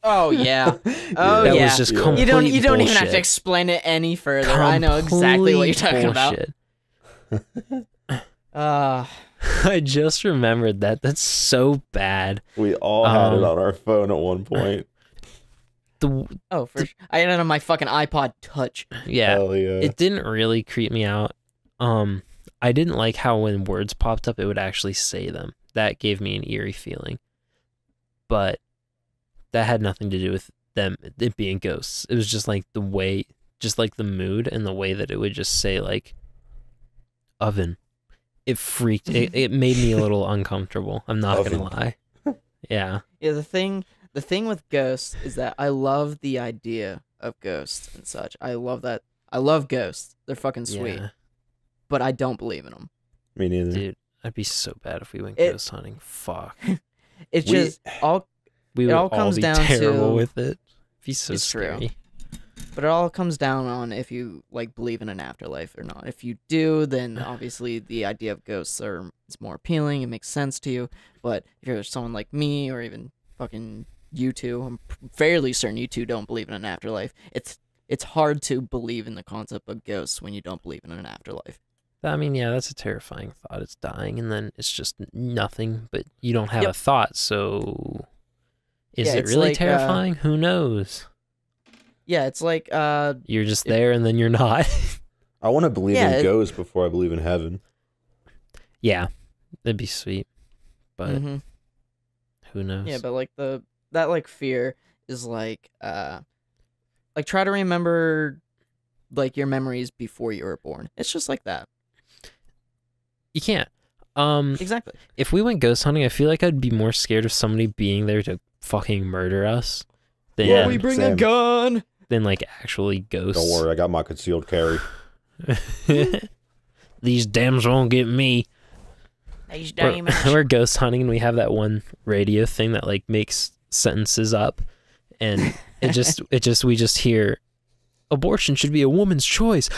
Oh yeah. Oh that yeah. was just complete You don't even have bullshit. to explain it any further. I know exactly what you're talking bullshit. about. I just remembered that. That's so bad. We all had it on our phone at one point. For sure. I had it on my fucking iPod Touch. Yeah. Hell yeah. It didn't really creep me out. I didn't like how when words popped up, it would actually say them. That gave me an eerie feeling. But that had nothing to do with it being ghosts. It was just like the way, just like the mood and the way that it would just say like oven. It freaked. It made me a little uncomfortable. I'm not gonna lie. Yeah. Yeah. The thing with ghosts is that I love the idea of ghosts and such. I love that. I love ghosts. They're fucking sweet. Yeah. But I don't believe in them. Me neither. Dude, I'd be so bad if we went ghost hunting. Fuck. It's just all. We would all comes be down terrible to with it. It'd be so it's scary. true. But it all comes down on if you like believe in an afterlife or not. If you do, then obviously the idea of ghosts is more appealing. It makes sense to you. But if you're someone like me or even fucking you two, I'm fairly certain you two don't believe in an afterlife. It's hard to believe in the concept of ghosts when you don't believe in an afterlife. I mean, yeah, that's a terrifying thought. It's dying, and then it's just nothing, but you don't have a thought, so is it really like, terrifying? Who knows? Yeah, it's like... you're just there, and then you're not. I want to believe in ghosts before I believe in heaven. Yeah, that'd be sweet, but Mhm. who knows? Yeah, but like that like fear is like try to remember like your memories before you were born. It's just like that. You can't. Exactly. If we went ghost hunting, I feel like I'd be more scared of somebody being there to fucking murder us than Yeah, we bring a same. gun. than like actually ghosts. Don't worry, I got my concealed carry. These dams won't get me. These We're ghost hunting and we have that one radio thing that like makes sentences up, and we just hear abortion should be a woman's choice.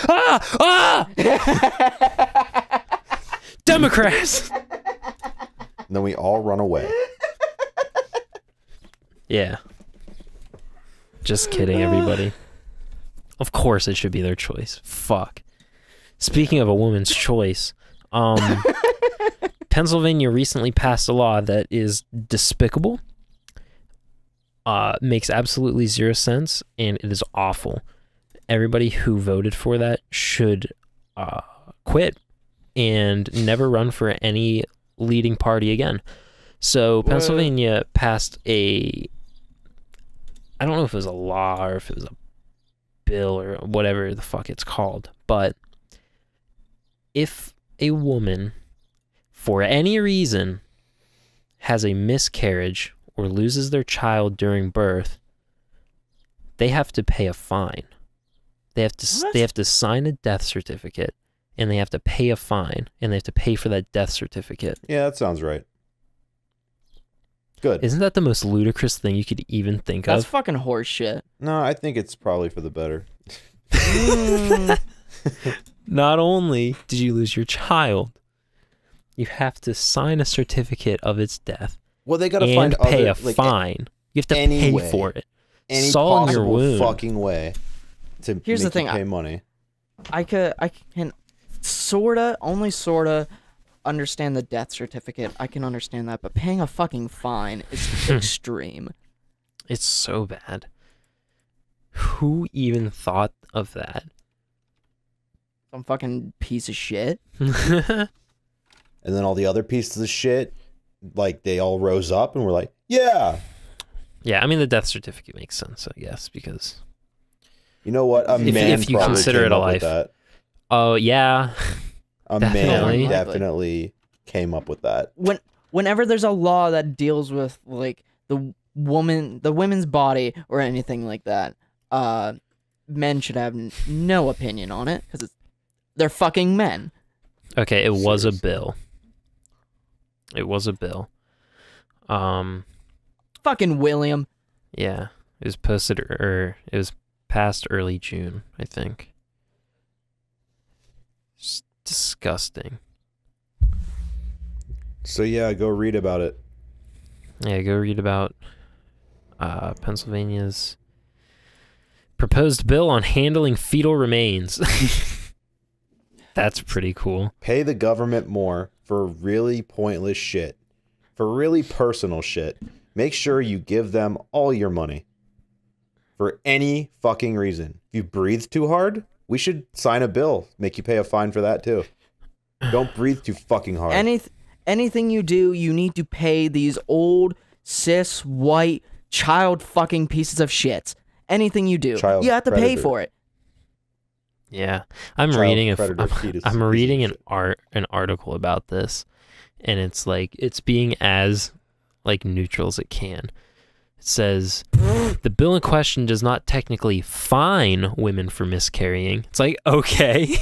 Democrats. And then we all run away. Yeah. Just kidding, everybody. Of course it should be their choice. Fuck. Speaking of a woman's choice, Pennsylvania recently passed a law that is despicable, makes absolutely zero sense, and it is awful. Everybody who voted for that should quit and never run for any leading party again. So Pennsylvania passed I don't know if it was a law or if it was a bill or whatever the fuck it's called, but if a woman, for any reason, has a miscarriage or loses their child during birth, they have to pay a fine. They have to sign a death certificate, and they have to pay a fine, and they have to pay for that death certificate. Yeah, that sounds right. Good. Isn't that the most ludicrous thing you could even think That's of? fucking horse shit. No, I think it's probably for the better. Not only did you lose your child, you have to sign a certificate of its death. Well, they got to and find pay other, a like, fine. You have to any pay way. for it. any Saw in your possible wound. fucking way to Here's make the thing, you pay money. I can only sorta understand the death certificate. I can understand that, but paying a fucking fine is extreme. It's so bad. Who even thought of that? Some fucking piece of shit. And then all the other pieces of shit, like, they all rose up and were like, yeah. Yeah, I mean, the death certificate makes sense, I guess, because... You know what? If you probably consider came it a up with life. that. Oh, yeah. A Definitely. man definitely came up with that. Whenever there's a law that deals with, like, the women's body or anything like that, men should have no opinion on it, because they're fucking men. Okay, it was a Seriously. bill. It was a bill. Fucking William. Yeah, it was posted, or it was passed early June, I think. It's disgusting. So yeah, go read about it. Yeah, go read about Pennsylvania's proposed bill on handling fetal remains. That's pretty cool. Pay the government more for really pointless shit. For really personal shit. Make sure you give them all your money. For any fucking reason. If you breathe too hard, we should sign a bill. Make you pay a fine for that too. Don't breathe too fucking hard. Anything you do, you need to pay these old, cis, white, child fucking pieces of shit. Anything you do, Child you have to pay predator. for it. Yeah, I'm Child reading predator fetus I'm piece of reading shit. an article about this, and it's like it's being as like neutral as it can. It says the bill in question does not technically fine women for miscarrying. It's like, okay,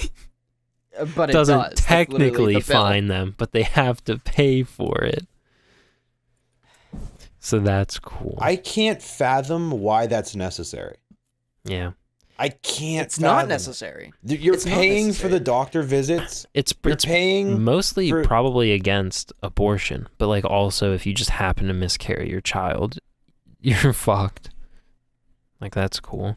But it doesn't does. That's literally technically the bill. fine them, but they have to pay for it. So that's cool. I can't fathom why that's necessary. Yeah, I can't It's not fathom it. necessary. You're It's not paying for necessary. the doctor visits. it's You're it's paying mostly for- probably against abortion, but like also if you just happen to miscarry your child, you're fucked. Like that's cool.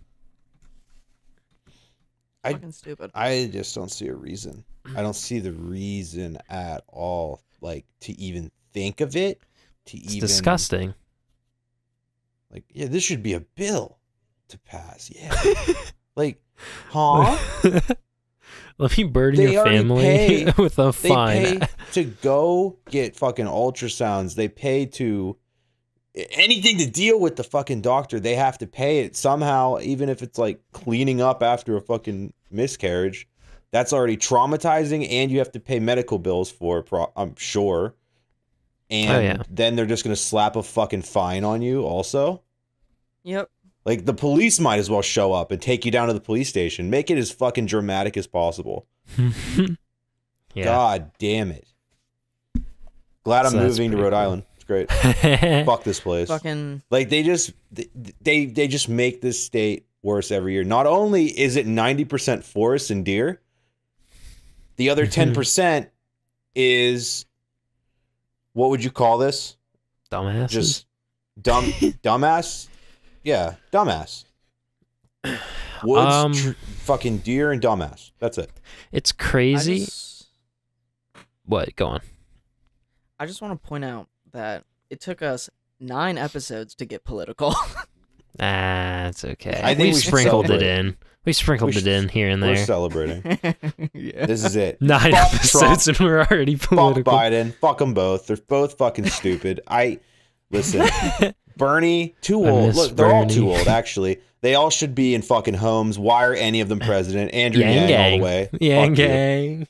I- Fucking stupid. I just don't see a reason. I don't see the reason at all, like, to even think of it. It's disgusting. Like, yeah, this should be a bill to pass. Yeah. Like, huh? Let me burden They your already family pay- with a They fine. pay to go get fucking ultrasounds. They pay to anything to deal with the fucking doctor. They have to pay it somehow, even if it's like cleaning up after a fucking miscarriage. That's already traumatizing, and you have to pay medical bills for, I'm sure. And then they're just going to slap a fucking fine on you also. Yep. Like, the police might as well show up and take you down to the police station. Make it as fucking dramatic as possible. Yeah. God damn it. Glad I'm moving to Rhode Island. It's great. Fuck this place. Fucking. Like, they just make this state worse every year. Not only is it 90% forests and deer, the other 10% is, what would you call this? Dumbasses? Just dumbass? Yeah, dumbass. Woods, fucking deer, and dumbass. That's it. It's crazy. What? Go on. I just want to point out that it took us 9 episodes to get political. It's okay. I think we sprinkled it celebrate. in. We sprinkled it in here and We're there. celebrating. Yeah. This is it. 9 Fuck episodes Trump. and we're already Fuck political. Biden. Fuck them both. They're both fucking stupid. Listen, Bernie, too I old. miss Look, they're all Bernie. too old, actually. They all should be in fucking homes. Why are any of them president? Andrew Yang Yang all gang. the way. Yang Fuck you. gang.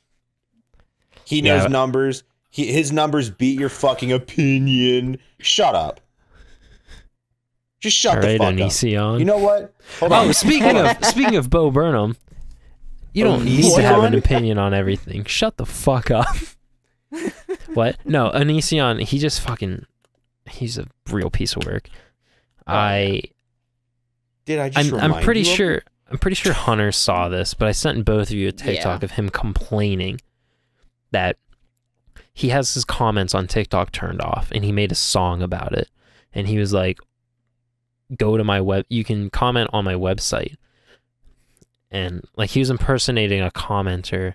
He knows Yeah. numbers. His numbers beat your fucking opinion. Shut up. Just shut All the right, fuck up. Onision. You know what? Hold on. Oh, speaking of Bo Burnham, you don't need to have an opinion on everything. Shut the fuck up. What? No, Onision, he's a real piece of work. Did I just remind I'm pretty you of sure Hunter saw this, but I sent both of you a TikTok of him complaining that he has his comments on TikTok turned off, and he made a song about it. And he was like, go to my web, you can comment on my website. And like he was impersonating a commenter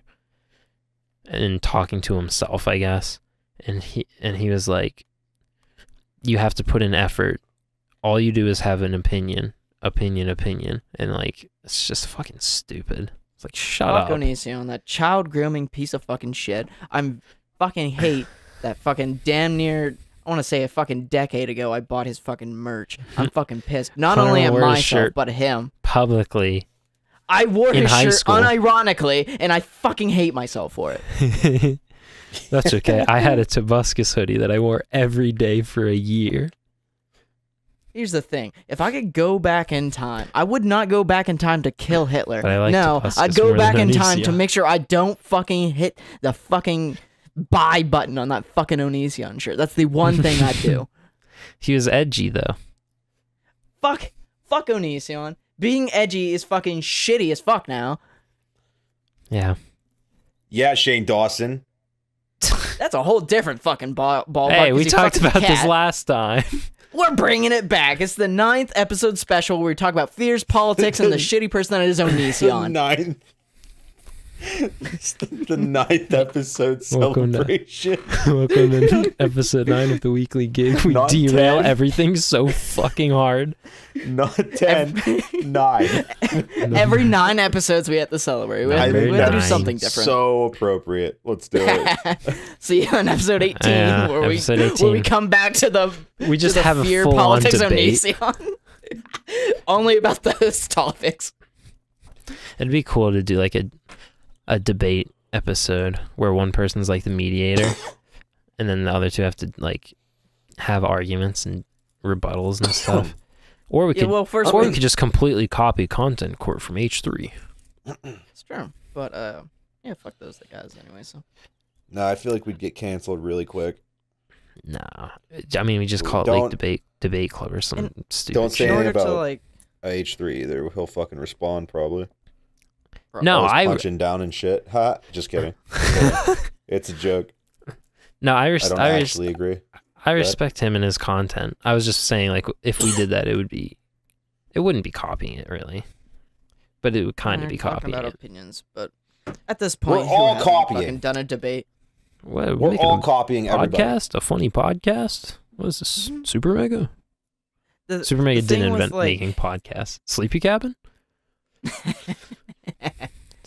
and talking to himself, I guess. And he was like, you have to put in effort. All you do is have an opinion. And like, it's just fucking stupid. It's like, shut up. Onision, that child grooming piece of fucking shit. I'm fucking hate that fucking damn near, I want to say a fucking decade ago, I bought his fucking merch. I'm fucking pissed. Not Hunter only at wore his myself, shirt but him. Publicly. I wore in his high shirt school. unironically, and I fucking hate myself for it. That's okay. I had a Tobuscus hoodie that I wore every day for a year. Here's the thing. If I could go back in time, I would not go back in time to kill Hitler. But I like No, Tobuscus I'd go more back than in time to Onision. make sure I don't fucking hit the fucking buy button on that fucking Onision shirt. That's the one thing I'd do. He was edgy though. Fuck Onision. Being edgy is fucking shitty as fuck now. Yeah. Yeah, Shane Dawson. That's a whole different fucking ballpark. Hey, 'cause we you talked fucking about this cat. last time. We're bringing it back. It's the 9th episode special where we talk about fierce politics and the shitty person that is Onision. The ninth episode Welcome to- celebration. Welcome to episode 9 of the weekly gig. We Not derail 10. everything so fucking hard. Not 10, 9. Every 9 episodes we have to celebrate. We have, Number we have to do 9. something different. So appropriate. Let's do it. See you on episode 18, Yeah, where, episode where 18. we come back to the We just to the have a fear full-on politics debate. Onision. Only about those topics. It'd be cool to do like a debate episode where one person's like the mediator and then the other two have to like have arguments and rebuttals and stuff. Or we Yeah, could well, first or we- we could just completely copy content court from H3. It's true, but yeah, fuck those guys anyway. So No, I feel like we'd get canceled really quick. Nah. I mean, we just call it Don't- like debate club or some stupid don't say shit. in anything order to about- like, H3 either. He'll fucking respond probably. No, Always I punching down and shit. Ha! Just kidding. It's a joke. no, I I don't I actually agree. I respect him and his content. I was just saying, like, if we did that, it wouldn't be copying it really, but it would kind of be talking copying about it. opinions. But at this point, We're who all hasn't copying. fucking done a debate. What, We're making all a copying everybody. podcast, a funny podcast. What is this? Super Mega? The, Super Mega the thing didn't with, invent like, making podcasts. Sleepy Cabin?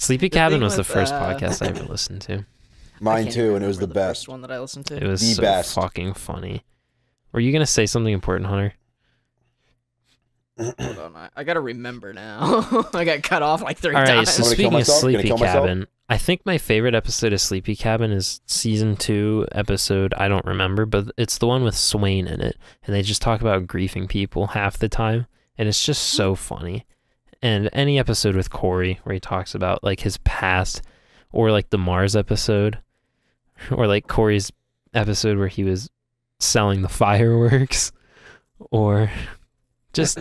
Sleepy Cabin thing was the with, first podcast I ever listened to. I Mine can't too, and it was remember the first best. one that I listened to. It was The so best. fucking funny. Were you gonna say something important, Hunter? Hold on, I gotta remember now. I got cut off like 3 All right. times. So I'm gonna kill speaking of myself? Gonna Sleepy kill myself? Cabin, I think my favorite episode of Sleepy Cabin is season 2 episode. I don't remember, but it's the one with Swain in it, and they just talk about griefing people half the time, and it's just so funny. And any episode with Corey where he talks about like his past, or like the Mars episode, or like Corey's episode where he was selling the fireworks, or just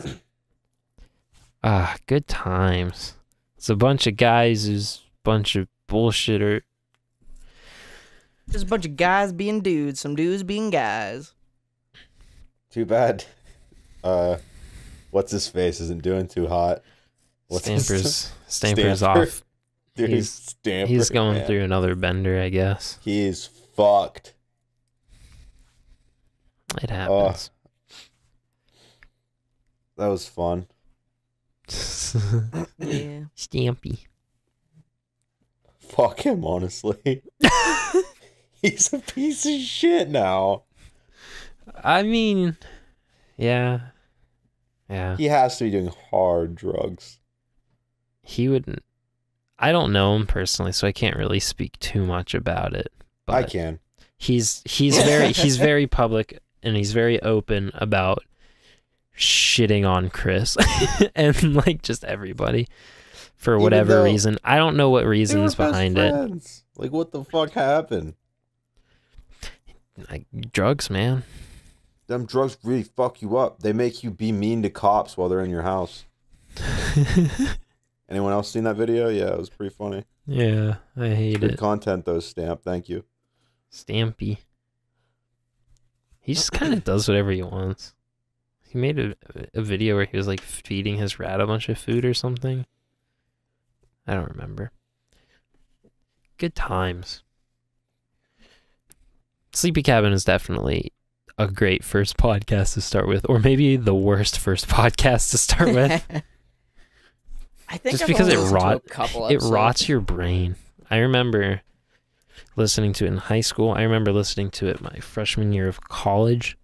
good times. It's a bunch of guys who's a bunch of bullshitter. Just a bunch of guys being dudes, some dudes being guys. Too bad. What's his face isn't doing too hot. Stamper's Stamper. off. Dude, He's- Stamper, He's going man. through another bender, I guess. He's fucked. It happens. That was fun. Yeah. Stampy. Fuck him, honestly. He's a piece of shit now. I mean, yeah. He has to be doing hard drugs. He wouldn't. I don't know him personally, so I can't really speak too much about it. But I can. He's very public, and he's very open about shitting on Chris and like just everybody for Even whatever though reason. I don't know what They were reasons best behind it. friends. Like, what the fuck happened? Like drugs, man. Them drugs really fuck you up. They make you be mean to cops while they're in your house. Anyone else seen that video? Yeah, it was pretty funny. Yeah, I hate Good it. content, though, Stamp. Thank you. Stampy. He just kind of does whatever he wants. He made a video where he was like feeding his rat a bunch of food or something. I don't remember. Good times. Sleepy Cabin is definitely a great first podcast to start with, or maybe the worst first podcast to start with. I think Just I've because only it listened to rot- a couple It episodes. rots your brain. I remember listening to it in high school. I remember listening to it my freshman year of college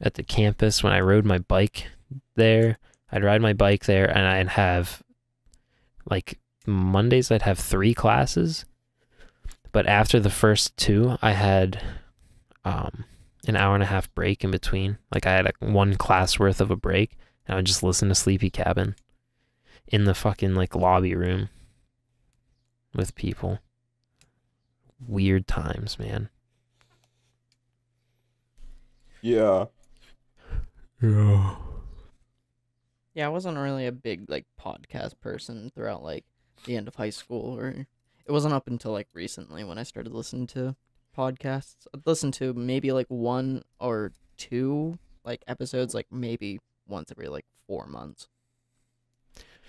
at the campus when I rode my bike there. I'd ride my bike there, and I'd have, like, Mondays I'd have 3 classes. But after the first 2, I had an hour and a half break in between. Like, I had 1 class worth of a break, and I would just listen to Sleepy Cabin in the fucking, like, lobby room with people. Weird times, man. Yeah. Yeah. Yeah, I wasn't really a big like podcast person throughout like the end of high school, or it wasn't up until like recently when I started listening to podcasts. I'd listen to maybe like 1 or 2 like episodes, like maybe once every like 4 months.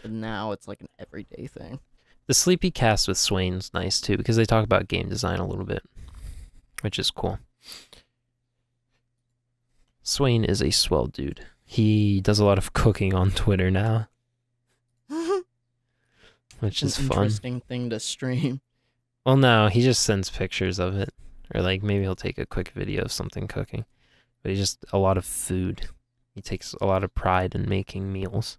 But now it's like an everyday thing. The Sleepy Cast with Swain's nice too, because they talk about game design a little bit, which is cool. Swain is a swell dude. He does a lot of cooking on Twitter now, which is An fun. interesting thing to stream. Well, no, he just sends pictures of it, or like maybe he'll take a quick video of something cooking, but he just a lot of food. He takes a lot of pride in making meals.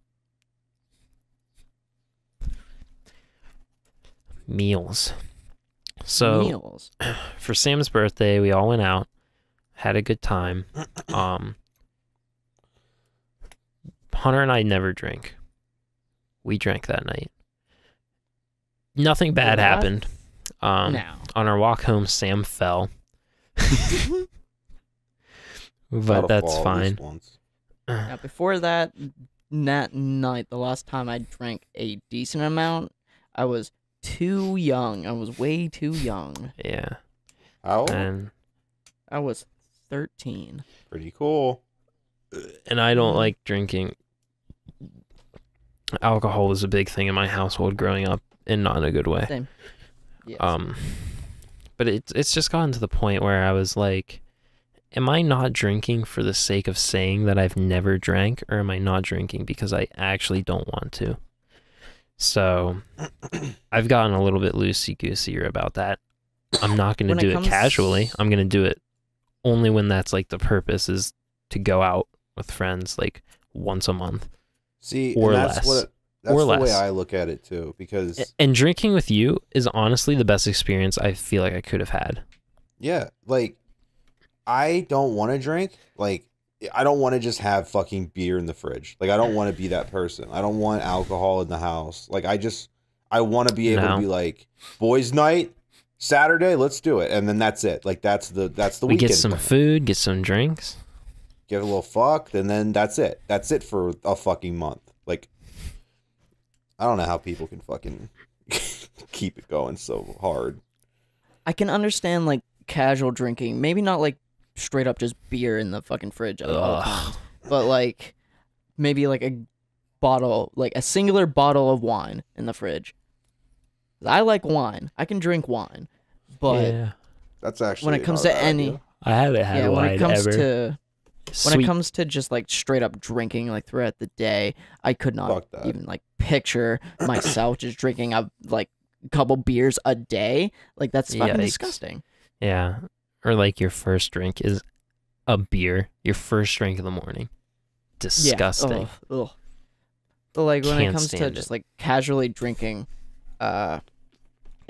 So Meals. for Sam's birthday, we all went out, had a good time. Hunter and I never drink. We drank that night. Nothing bad What? happened. Now. On our walk home, Sam fell. But Gotta that's fall at least fine. once. Now, before that night, the last time I drank a decent amount, I was too young. I was way too young. Yeah. How? And I was 13. Pretty cool. I don't like drinking. Alcohol was a big thing in my household growing up, and not in a good way. Same. Yes. But it's just gotten to the point where I was like, am I not drinking for the sake of saying that I've never drank, or am I not drinking because I actually don't want to? So I've gotten a little bit loosey-gooseier about that. I'm not going to do it casually. I'm going to do it only when that's like the purpose is to go out with friends like once a month. See, or and that's less. That's or the less. way I look at it too, because And drinking with you is honestly the best experience I feel like I could have had. yeah, like I don't want to drink. Like I don't want to just have fucking beer in the fridge. Like I don't want to be that person. I don't want alcohol in the house. Like I want to be able to be like, boys' night, Saturday, let's do it, and then that's it. Like that's the We weekend. get some food, get some drinks, get a little fucked, and then that's it. That's it for a fucking month. Like I don't know how people can fucking keep it going so hard. I can understand like casual drinking, maybe not like straight up just beer in the fucking fridge at all times, but like maybe like a bottle, like a singular bottle of wine in the fridge. I like wine. I can drink wine, but yeah. That's actually when it comes to any, idea. I haven't had yeah, when wine it comes ever. to Sweet. when it comes to just like straight up drinking like throughout the day, I could not Fuck that. even like picture myself just drinking a like couple beers a day. Like that's fucking Yikes. disgusting. Yeah. Or like your first drink is a beer. Your first drink in the morning. Disgusting. Yeah. Ugh. But like when it Can't comes to stand just it. like casually drinking, if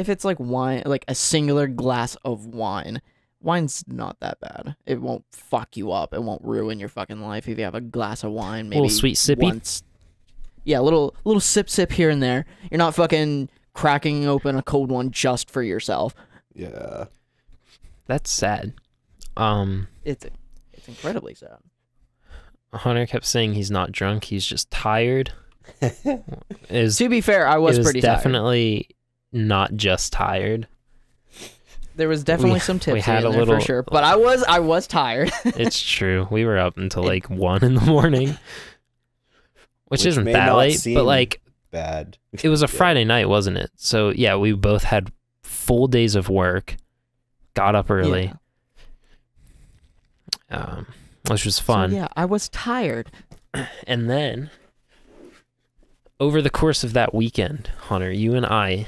it's like wine, like a singular glass of wine, wine's not that bad. It won't fuck you up. It won't ruin your fucking life if you have a glass of wine. Maybe Little sweet sippy? once. Yeah, little sip here and there. You're not fucking cracking open a cold one just for yourself. Yeah. That's sad. It's incredibly sad. Hunter kept saying he's not drunk, he's just tired. To be fair, I was pretty tired. definitely not just tired. There was definitely we- some we tipsy had in a there little- for sure. But I was tired. It's true. We were up until like 1 in the morning. Which isn't may that not late, seem but like bad. it was a Yeah. Friday night, wasn't it? So yeah, we both had full days of work, got up early, which was fun. So, yeah, I was tired. And then over the course of that weekend, Hunter, you and I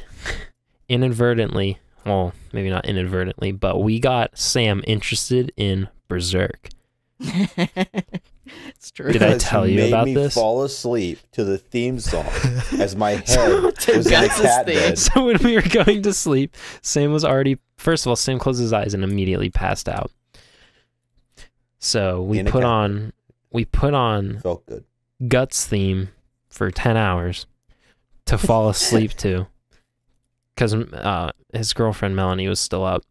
inadvertently, well, maybe not inadvertently, but we got Sam interested in Berserk. It's true. Did I Because tell he you made about me this? fall asleep to the theme song as my head was in the Guts' cat theme. bed. So when we were going to sleep, Sam was already, first of all, Sam closed his eyes and immediately passed out. So we In a put cat on Felt good. Guts theme for 10 hours to fall asleep to, because his girlfriend Melanie was still up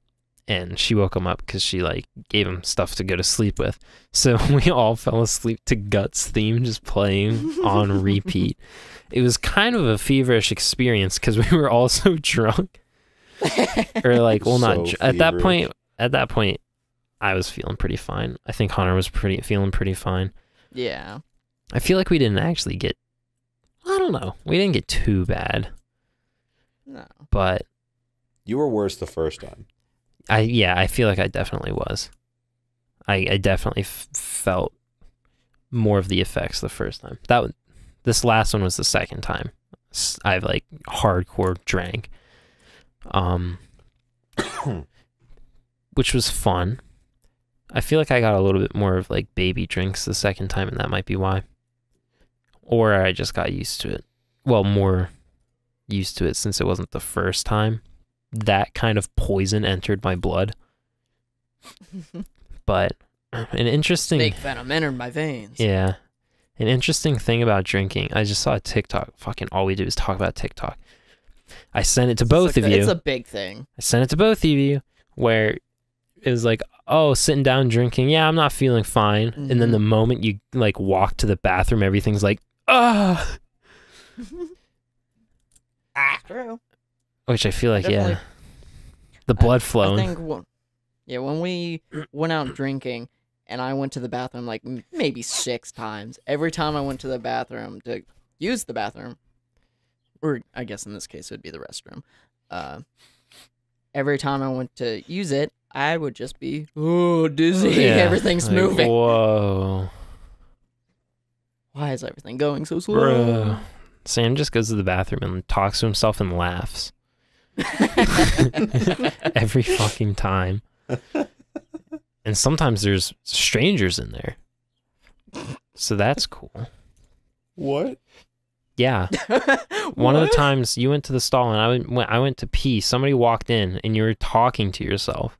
and she woke him up because she like gave him stuff to go to sleep with. So we all fell asleep to Guts theme just playing on repeat. It was kind of a feverish experience because we were all so drunk, or like, well, not So at that feverish. point. At that point, I was feeling pretty fine. I think Hunter was feeling pretty fine. Yeah. I feel like we didn't actually get, I don't know, we didn't get too bad, No. but You were worse the first time. I feel like I definitely was. I definitely felt more of the effects the first time. This last one was the second time I've like hardcore drank, which was fun. I feel like I got a little bit more of like baby drinks the second time, and that might be why. Or I just got used to it. Well, more used to it since it wasn't the first time that kind of poison entered my blood. But an interesting... Snake venom entered my veins. Yeah. An interesting thing about drinking, I just saw a TikTok. Fucking all we do is talk about TikTok. I sent it to both of you. It's a big thing. I sent it to both of you where it was like, oh, sitting down drinking. Yeah, I'm not feeling fine. And then the moment you like walk to the bathroom, everything's like, ah. True. Which I feel like, yeah. Definitely. The blood flowing. I think, when we went out drinking and I went to the bathroom like maybe 6 times, every time I went to the bathroom to use the bathroom, or I guess in this case it would be the restroom, every time I went to use it, I would just be, dizzy. Yeah, Everything's like, moving. Whoa. Why is everything going so slow? Bro. Sam just goes to the bathroom and talks to himself and laughs. Every fucking time. And sometimes there's strangers in there. So that's cool. What? Yeah. One of the times you went to the stall and I went to pee, somebody walked in and you were talking to yourself.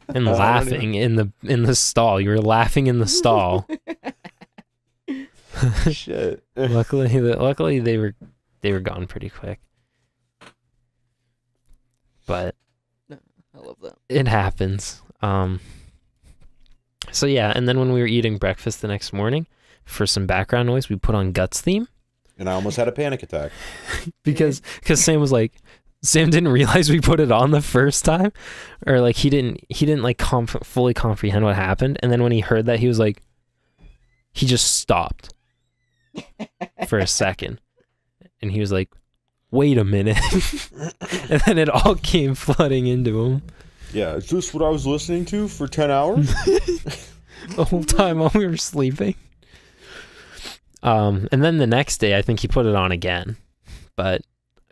And laughing in the stall. You were laughing in the stall. Shit. Luckily they were gone pretty quick. But I love that. it happens. So yeah, and then when we were eating breakfast the next morning, for some background noise, we put on Guts theme. And I almost had a panic attack. because Sam was like, Sam didn't realize we put it on the first time, or like he didn't like fully comprehend what happened, and then when he heard that, he was like, he just stopped for a second, and he was like, wait a minute. And then it all came flooding into him. Yeah, is this what I was listening to for 10 hours? The whole time while we were sleeping. And then the next day, I think he put it on again, but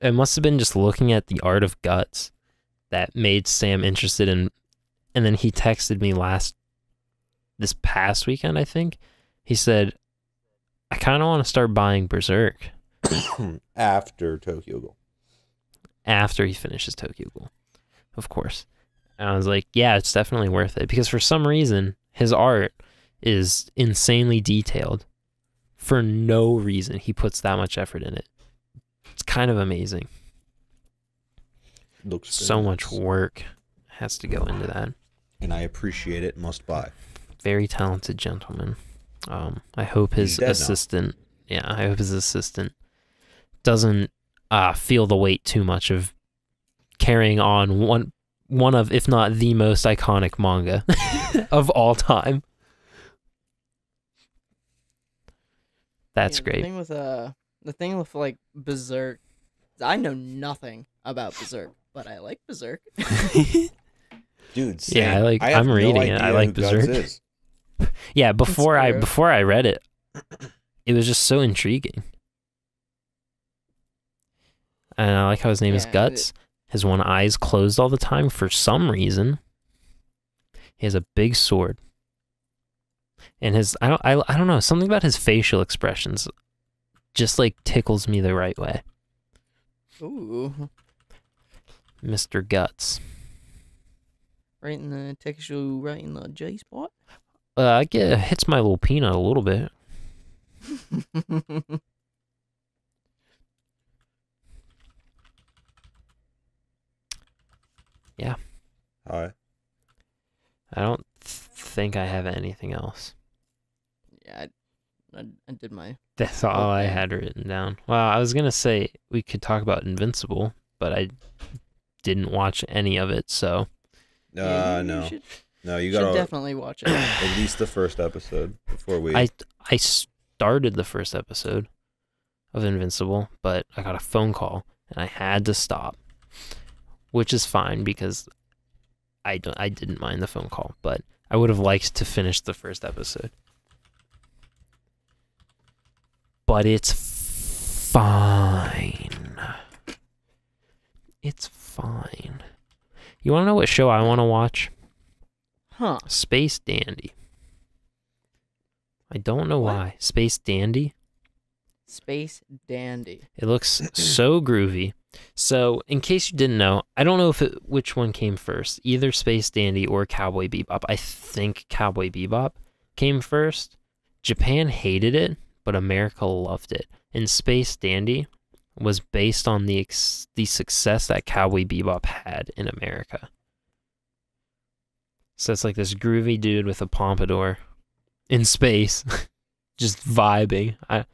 it must have been just looking at the art of Guts that made Sam interested in, and then he texted me this past weekend, I think. He said, I kind of want to start buying Berserk. After Tokyo Ghoul. After he finishes Tokyo Ghoul, of course. And I was like, yeah, it's definitely worth it, because for some reason, his art is insanely detailed. For no reason, he puts that much effort in it. It's kind of amazing. Looks so nice. much work has to go into that. And I appreciate it. Must buy. Very talented gentleman. I hope his assistant. Yeah, I hope his assistant doesn't feel the weight too much of carrying on one of, if not the most iconic manga of all time. That's great. The thing with like Berserk, I know nothing about Berserk, but I like Berserk. Dude, same. Yeah, I'm reading it. I like Berserk. Yeah, before I read it, it was just so intriguing. And I like how his name is Guts. His one eye is closed all the time for some reason. He has a big sword. And I don't know, something about his facial expressions just like tickles me the right way. Ooh. Mr. Guts. Right in the texture, right in the J spot. It hits my little peanut a little bit. Yeah. Hi. I don't think I have anything else. Yeah, I did my... That's all I had written down. Well, I was going to say we could talk about Invincible, but I didn't watch any of it, so... No. No, you gotta definitely watch it. At least the first episode before we... I started the first episode of Invincible, but I got a phone call, and I had to stop. Which is fine, because I didn't mind the phone call, but I would have liked to finish the first episode. But it's fine. It's fine. You want to know what show I want to watch? Huh. Space Dandy. I don't know why. Space Dandy? Space Dandy. It looks so groovy. So, in case you didn't know, I don't know which one came first, either Space Dandy or Cowboy Bebop. I think Cowboy Bebop came first. Japan hated it, but America loved it. And Space Dandy was based on the success that Cowboy Bebop had in America. So it's like this groovy dude with a pompadour in space, just vibing. I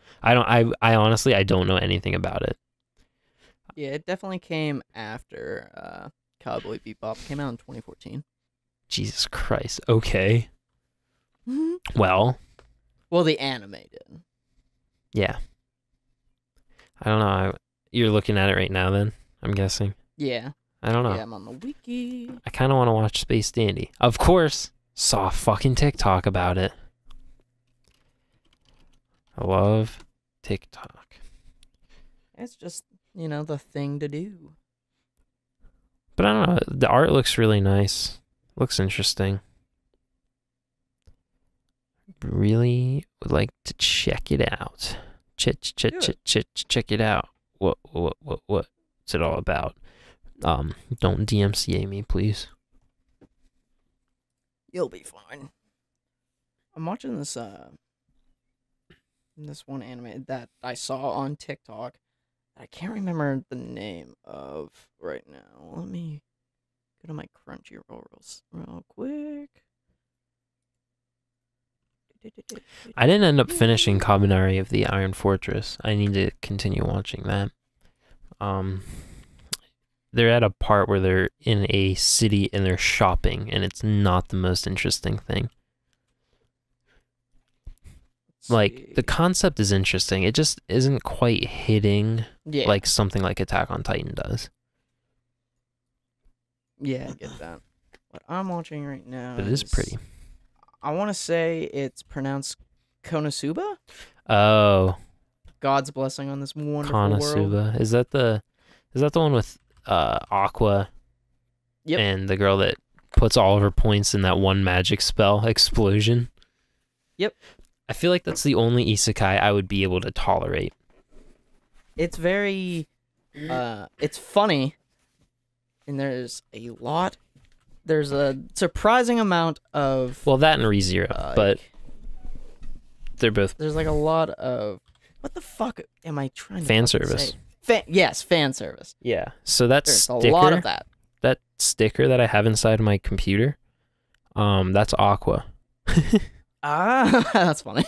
honestly, I don't know anything about it. Yeah, it definitely came after Cowboy Bebop. Came out in 2014. Jesus Christ. Okay. Well, the anime did. Yeah. I don't know. You're looking at it right now then, I'm guessing. Yeah. I don't know. Yeah, I'm on the wiki. I kind of want to watch Space Dandy. Of course, saw a fucking TikTok about it. I love TikTok. It's just, you know, the thing to do. But I don't know. The art looks really nice. Looks interesting. Really would like to check it out. Check it out. What's it all about? Don't DMCA me, please. You'll be fine. I'm watching this one anime that I saw on TikTok. I can't remember the name of right now. Let me go to my Crunchyroll real quick. I didn't end up finishing Kabanari of the Iron Fortress. I need to continue watching that. They're at a part where they're in a city and they're shopping, and it's not the most interesting thing. Like, the concept is interesting. It just isn't quite hitting like something like Attack on Titan does. Yeah, I get that. What I'm watching right now But it is pretty. I want to say it's pronounced Konosuba? Oh. God's blessing on this wonderful world. Konosuba. Is that the one with Aqua? Yep. And the girl that puts all of her points in that one magic spell explosion? Yep. I feel like that's the only isekai I would be able to tolerate. It's very it's funny, and there's a surprising amount of Well, that and ReZero, but they're both there's like a lot of what the fuck am I trying to fan fucking service. say? Yes, fan service. Yeah. So that There's sticker, a lot of that. That sticker that I have inside my computer, that's Aqua. That's funny.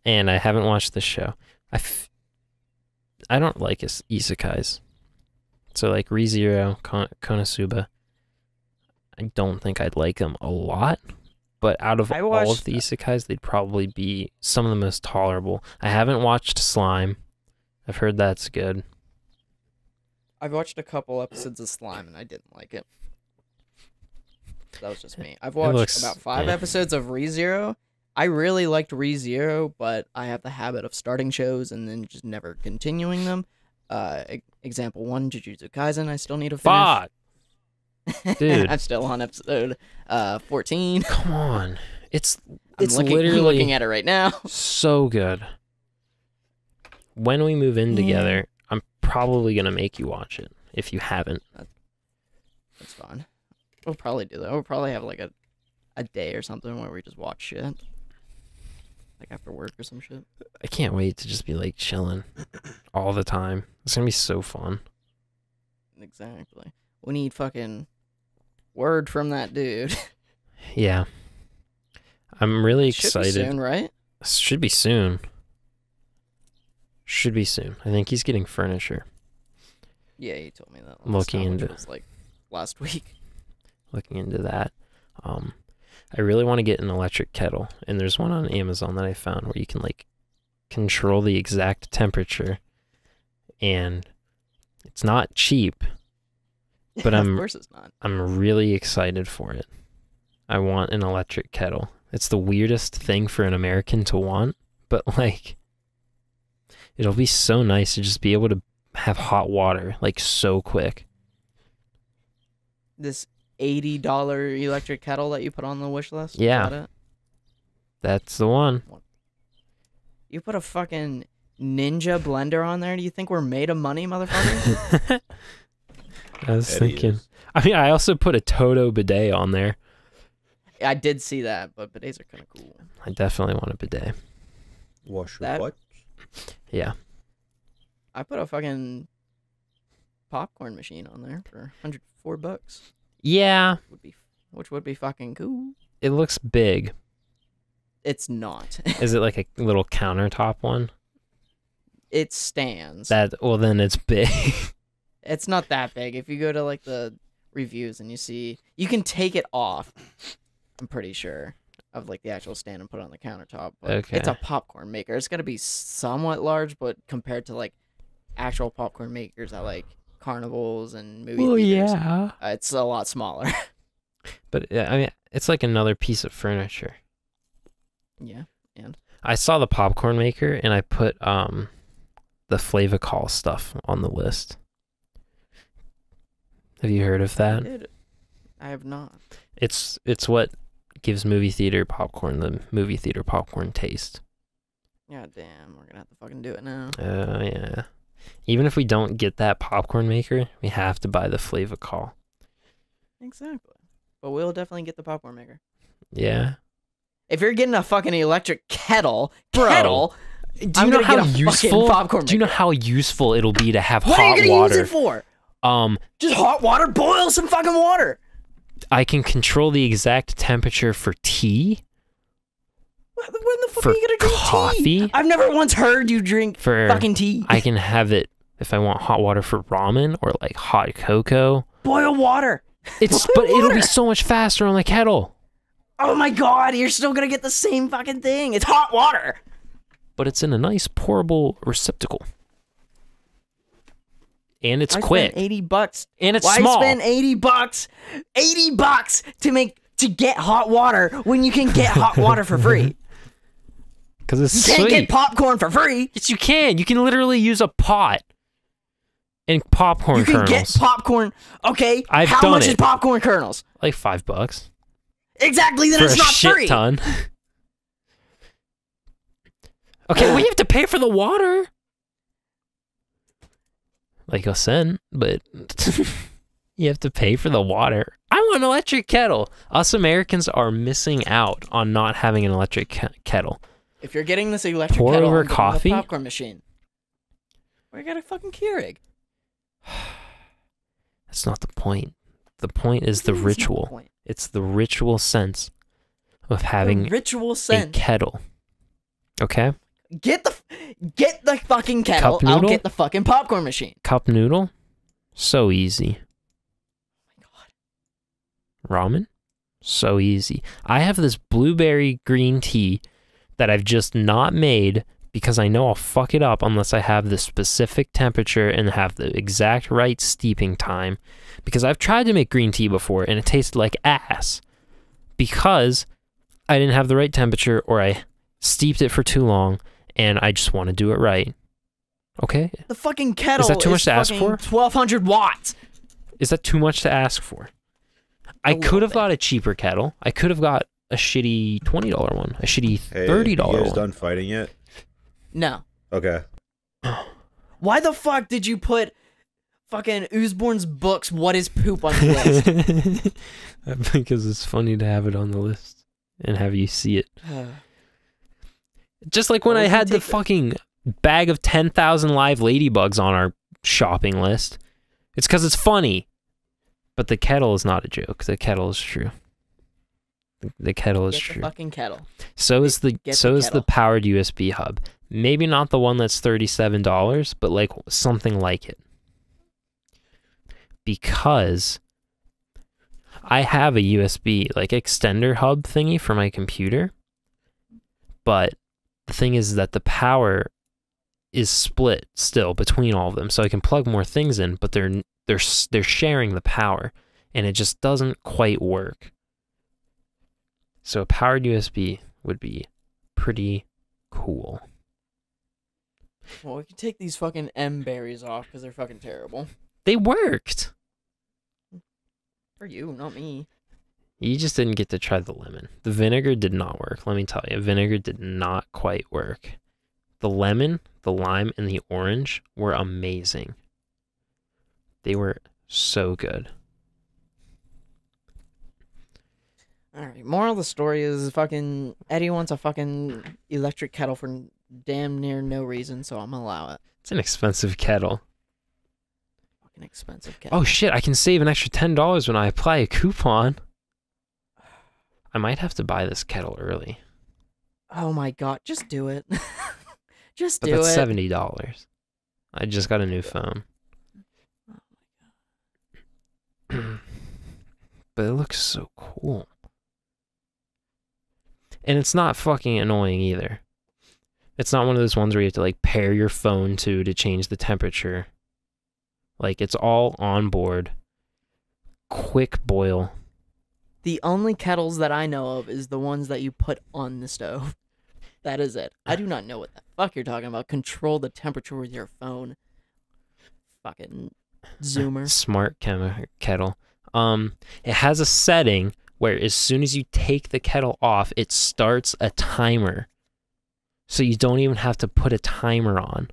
And I haven't watched the show. I don't like isekais. So like ReZero, Konosuba, I don't think I'd like them a lot. But out of all of the isekais, they'd probably be some of the most tolerable. I haven't watched Slime. I've heard that's good. I've watched a couple episodes of Slime and I didn't like it. That was just me. I've watched about 5 episodes of ReZero. I really liked ReZero, but I have the habit of starting shows and then just never continuing them. Example 1, Jujutsu Kaisen, I still need to finish. Fuck! Dude. I'm still on episode 14. Come on. It's literally looking at it right now. So good. When we move in together, I'm probably going to make you watch it if you haven't. That's fine. We'll probably do that. We'll probably have like a day or something where we just watch shit. Like after work or some shit. I can't wait to just be like chilling all the time. It's going to be so fun. Exactly. We need fucking word from that dude. Yeah. I'm really excited. Should be soon, right? Should be soon. Should be soon. I think he's getting furniture. Yeah, you told me that. Looking into it was like last week. Looking into that. I really want to get an electric kettle, and there's one on Amazon that I found where you can like control the exact temperature, and it's not cheap, but of course it's not. I'm really excited for it. I want an electric kettle. It's the weirdest thing for an American to want, but like it'll be so nice to just be able to have hot water like so quick. This $80 electric kettle that you put on the wish list? Yeah. That's the one. You put a fucking Ninja blender on there? Do you think we're made of money, motherfucker? I was thinking. I mean, I also put a Toto bidet on there. I did see that, but bidets are kind of cool. I definitely want a bidet. Wash your butt? Yeah. I put a fucking popcorn machine on there for $104. Yeah. Which would be fucking cool. It looks big. It's not. Is it like a little countertop one? It stands. Well, then it's big. It's not that big. If you go to like the reviews and you see, you can take it off. I'm pretty sure of like the actual stand and put it on the countertop. But Okay. It's a popcorn maker. It's gonna be somewhat large, but compared to like actual popcorn makers at like carnivals and movie theaters, yeah. It's a lot smaller. But I mean, it's like another piece of furniture. Yeah, and I saw the popcorn maker and I put the Flavacol stuff on the list. Have you heard of that? I have not. It's what gives movie theater popcorn the movie theater popcorn taste. God damn, we're gonna have to fucking do it now. Yeah. Even if we don't get that popcorn maker, we have to buy the Flavacol. Exactly. But we'll definitely get the popcorn maker. Yeah. If you're getting a fucking electric kettle, Do you know how useful? Popcorn Do you know maker. how useful it'll be to have What hot are you gonna water? use it for? Um, Just hot water. Boil some fucking water. I can control the exact temperature for tea, When the fuck for are you gonna drink coffee, tea? I've never once heard you drink for fucking tea. I can have it if I want hot water for ramen or like hot cocoa. Boil water. But it'll be so much faster on the kettle. Oh my god, you're still gonna get the same fucking thing. It's hot water. But it's in a nice pourable receptacle. And it's quick. Spent $80. And it's Why small. spend $80? $80 to get hot water when you can get hot water for free. Because it's You can't sweet. get popcorn for free. Yes, you can. You can literally use a pot and popcorn You can kernels. get popcorn. Okay, I've how done much it. is popcorn kernels? Like $5 Exactly, then for it's a not shit free. ton. Okay, we have to pay for the water. Like a cent, but you have to pay for the water. I want an electric kettle. Us Americans are missing out on not having an electric kettle. If you're getting this electric Pour kettle, over I'm getting coffee? the popcorn machine. Or you got a fucking Keurig. That's not the point. The point is the That's not the ritual. point. It's the ritual sense of having The ritual a sense. kettle. Okay? Get the fucking kettle. Cup I'll noodle? get the fucking popcorn machine. Cup noodle? So easy. Ramen? So easy. I have this blueberry green tea that I've just not made because I know I'll fuck it up unless I have the specific temperature and have the exact right steeping time. Because I've tried to make green tea before and it tasted like ass because I didn't have the right temperature or I steeped it for too long and I just want to do it right. Okay? The fucking kettle Is that too much to ask fucking for? 1,200 watts. Is that too much to ask for? I A little could have bit. got a cheaper kettle. I could have got a shitty $20 one, a shitty $30 You guys one. done fighting yet? No. Okay. Why the fuck did you put fucking Usborne's books, What is Poop, on the list? Because it's funny to have it on the list and have you see it. Just like when Well, I we can had the take the- fucking bag of 10,000 live ladybugs on our shopping list. It's because it's funny. But the kettle is not a joke. The kettle is true. The kettle is Get the true. fucking kettle. So is the Get the so is the kettle. powered USB hub. Maybe not the one that's $37, but like something like it. Because I have a USB like extender hub thingy for my computer. But the thing is that the power is split still between all of them. So I can plug more things in, but they're sharing the power and it just doesn't quite work. So a powered USB would be pretty cool. Well, we can take these fucking M berries off because they're fucking terrible. They worked. For you, not me. You just didn't get to try the lemon. The vinegar did not work. Let me tell you, vinegar did not quite work. The lemon, the lime, and the orange were amazing. They were so good. Alright, moral of the story is fucking Eddie wants a fucking electric kettle for damn near no reason, so I'm gonna allow it. It's an expensive kettle. Fucking expensive kettle. Oh shit, I can save an extra $10 when I apply a coupon. I might have to buy this kettle early. Oh my god, just do it. Just But do that's it. $70. I just got a new phone. But it looks so cool. And it's not fucking annoying either. It's not one of those ones where you have to like pair your phone to change the temperature. Like it's all on board. Quick boil. The only kettles that I know of is the ones that you put on the stove. That is it. I do not know what the fuck you're talking about. Control the temperature with your phone. Fucking zoomer. Smart kettle. It has a setting where as soon as you take the kettle off, it starts a timer. So you don't even have to put a timer on.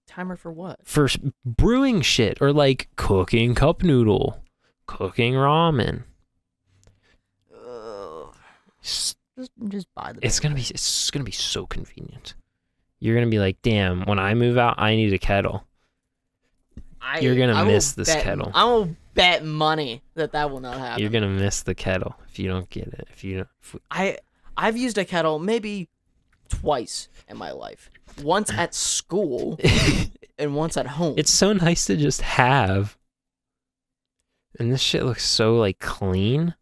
Timer for what? For brewing shit, or like cooking cup noodle, cooking ramen. Just buy the. It's gonna be so convenient. You're gonna be like, damn, when I move out, I need a kettle. You're gonna miss this kettle. I will bet money that will not happen. You're gonna miss the kettle if you don't get it. I've used a kettle maybe twice in my life. Once at school and once at home. It's so nice to just have. And this shit looks so like clean.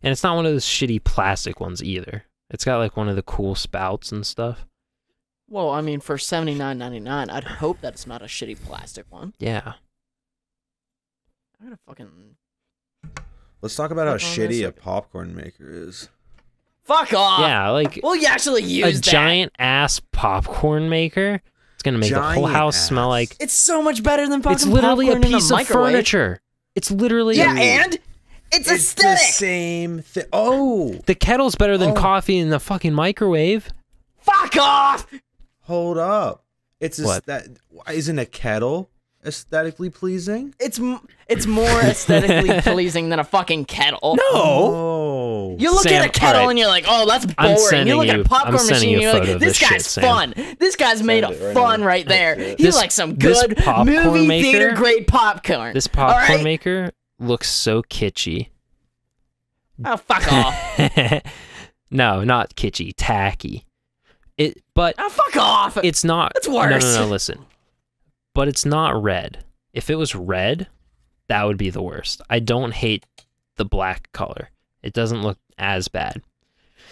And it's not one of those shitty plastic ones either. It's got like one of the cool spouts and stuff. Well, I mean, for $79.99, I'd hope that it's not a shitty plastic one. Yeah. I'm gonna fucking. Let's talk about how shitty a popcorn maker is. Fuck off! Yeah, like well, you actually use a giant ass popcorn maker. It's gonna make the whole house smell like. It's so much better than fucking It's literally a popcorn piece in a of furniture. It's literally and it's aesthetic. The same thing. Oh, the kettle's better than coffee in the fucking microwave. Fuck off! Hold up. What? Isn't a kettle aesthetically pleasing? It's more aesthetically pleasing than a fucking kettle. No. Oh. You look at a kettle and you're like, oh, that's boring. You look at a popcorn machine and you're like, this guy's fun. This guy's made fun right there. He's like some good movie theater grade popcorn. This popcorn maker looks so kitschy. Oh, fuck off. No, not kitschy, tacky. But oh, fuck off. It's not. It's worse. No, listen. But it's not red. If it was red, that would be the worst. I don't hate the black color. It doesn't look as bad.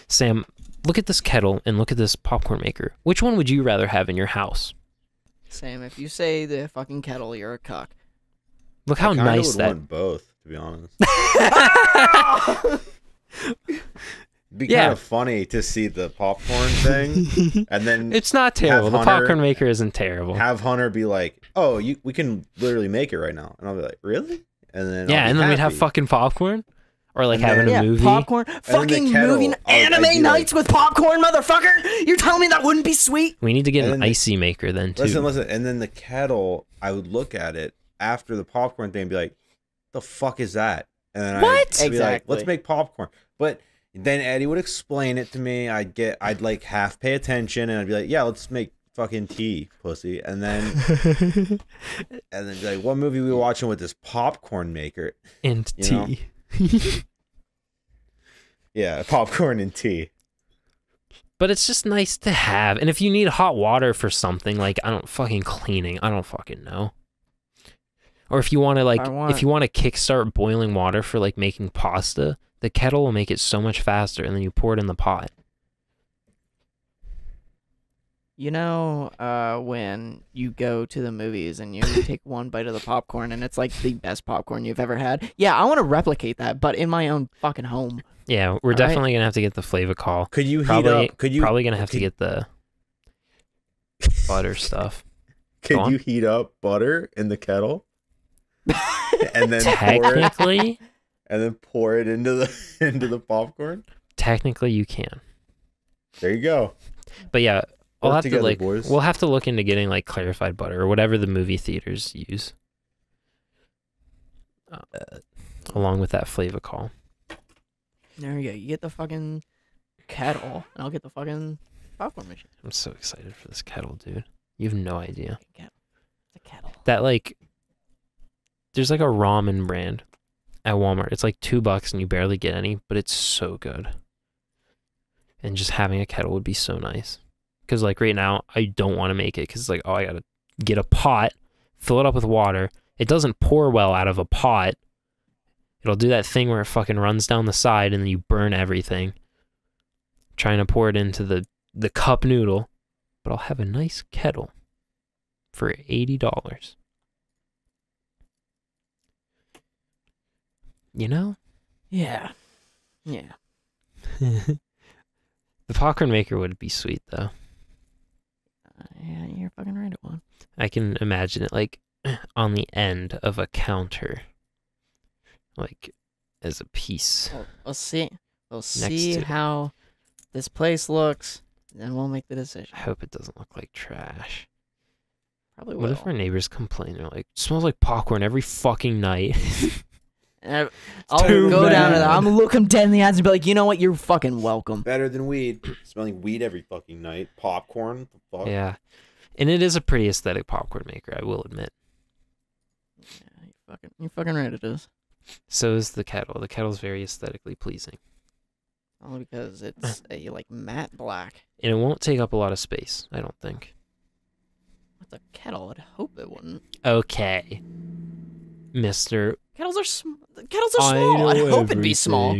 Sam, look at this kettle and look at this popcorn maker. Which one would you rather have in your house? Sam, if you say the fucking kettle, you're a cuck. Look how nice that. I would want both, to be honest. It'd be kind of funny to see the popcorn thing, and then it's not terrible. The popcorn maker isn't terrible. Have Hunter be like, "Oh, we can literally make it right now," and I'll be like, "Really?" And then and then we'd have fucking popcorn, or like having a movie, popcorn, fucking movie, anime nights with popcorn, motherfucker. You're telling me that wouldn't be sweet? We need to get an icy maker then too. Listen, and then the kettle, I would look at it after the popcorn thing and be like, "The fuck is that?" And then I'd be like, "Let's make popcorn," but. Then Eddie would explain it to me. I'd like half pay attention, and I'd be like, "Yeah, let's make fucking tea, pussy." And then, be like, "What movie we watching with this popcorn maker?" And tea. Yeah, popcorn and tea. But it's just nice to have. And if you need hot water for something, like I don't fucking know. Or if you want to if you want to kickstart boiling water for like making pasta. The kettle will make it so much faster, and then you pour it in the pot. You know, when you go to the movies and you take one bite of the popcorn, and it's like the best popcorn you've ever had? Yeah, I want to replicate that, but in my own fucking home. Yeah, we're definitely going to have to get the Flavacol. Could you heat up? Probably going to have to get the butter stuff. Could you heat up butter in the kettle? And then technically... And then pour it into the popcorn. Technically, you can. There you go. But yeah, we'll have to look into getting like clarified butter or whatever the movie theaters use, along with that Flavacol. There you go. You get the fucking kettle, and I'll get the fucking popcorn machine. I'm so excited for this kettle, dude. You have no idea. The kettle. That like, there's like a ramen brand. At Walmart, it's like $2 and you barely get any, but it's so good. And just having a kettle would be so nice. Because like right now, I don't want to make it because it's like, oh, I gotta get a pot, fill it up with water. It doesn't pour well out of a pot. It'll do that thing where it fucking runs down the side and then you burn everything. Trying to pour it into the cup noodle. But I'll have a nice kettle for $80. You know? Yeah. The popcorn maker would be sweet though. Yeah, you're fucking right. It would. I can imagine it like on the end of a counter, like as a piece. We'll see. We'll Next see to it. how this place looks, then we'll make the decision. I hope it doesn't look like trash. Probably will. What if our neighbors complain? They're like, it smells like popcorn every fucking night. And I'll too go down to bad. them. I'm gonna look them dead in the eyes and be like, you know what? You're fucking welcome. Better than weed. Smelling weed every fucking night. Popcorn. The fuck? Yeah. And it is a pretty aesthetic popcorn maker, I will admit. Yeah, you're fucking right. It is. So is the kettle. The kettle's very aesthetically pleasing. Only because it's a like matte black. And it won't take up a lot of space, I don't think. With a kettle, I'd hope it wouldn't. Okay. Mr. Kettles are small. I'd hope it'd be small.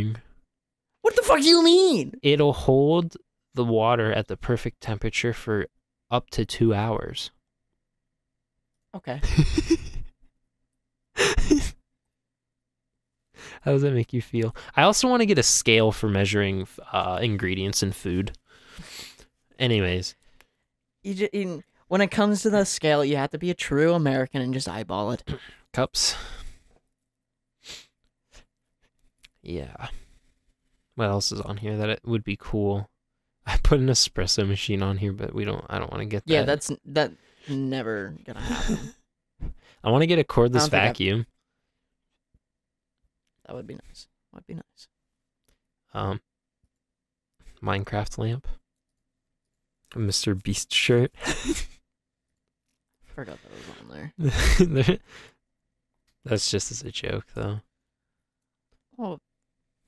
What the fuck do you mean? It'll hold the water at the perfect temperature for up to 2 hours. Okay. How does that make you feel? I also want to get a scale for measuring ingredients in food. Anyways. When it comes to the scale, you have to be a true American and just eyeball it. Cups. Yeah. What else is on here that it would be cool? I put an espresso machine on here, but I don't want to get that. Yeah, that's never gonna happen. I want to get a cordless I don't think vacuum. That would be nice. Would be nice. Minecraft lamp. A Mr. Beast shirt. Forgot that was on there. That's just as a joke, though. Well,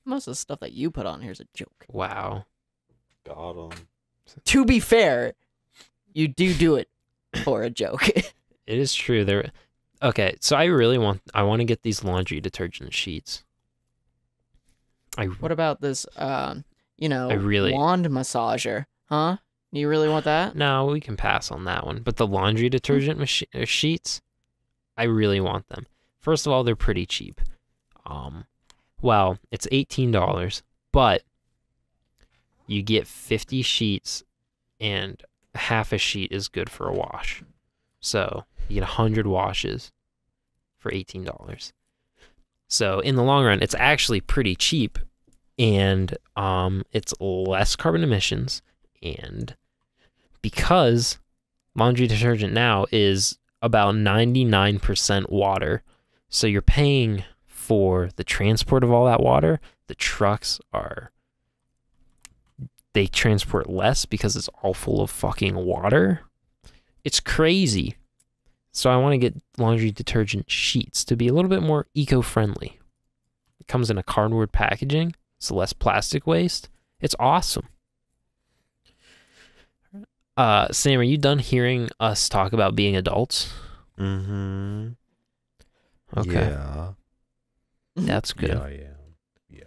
most of the stuff that you put on here is a joke. Wow. Got 'em. To be fair, you do it for a joke. It is true. Okay, so I want to get these laundry detergent sheets. What about this, wand massager? Huh? You really want that? No, we can pass on that one. But the laundry detergent sheets, I really want them. First of all, they're pretty cheap. Well, it's $18, but you get 50 sheets, and half a sheet is good for a wash. So you get 100 washes for $18. So in the long run, it's actually pretty cheap, and it's less carbon emissions. And because laundry detergent now is about 99% water, so you're paying for the transport of all that water. The trucks they transport less because it's all full of fucking water. It's crazy. So I want to get laundry detergent sheets to be a little bit more eco-friendly. It comes in a cardboard packaging, so less plastic waste. It's awesome. Sam, are you done hearing us talk about being adults? Mm-hmm. Okay. Yeah. That's good. Yeah, I am. Yeah.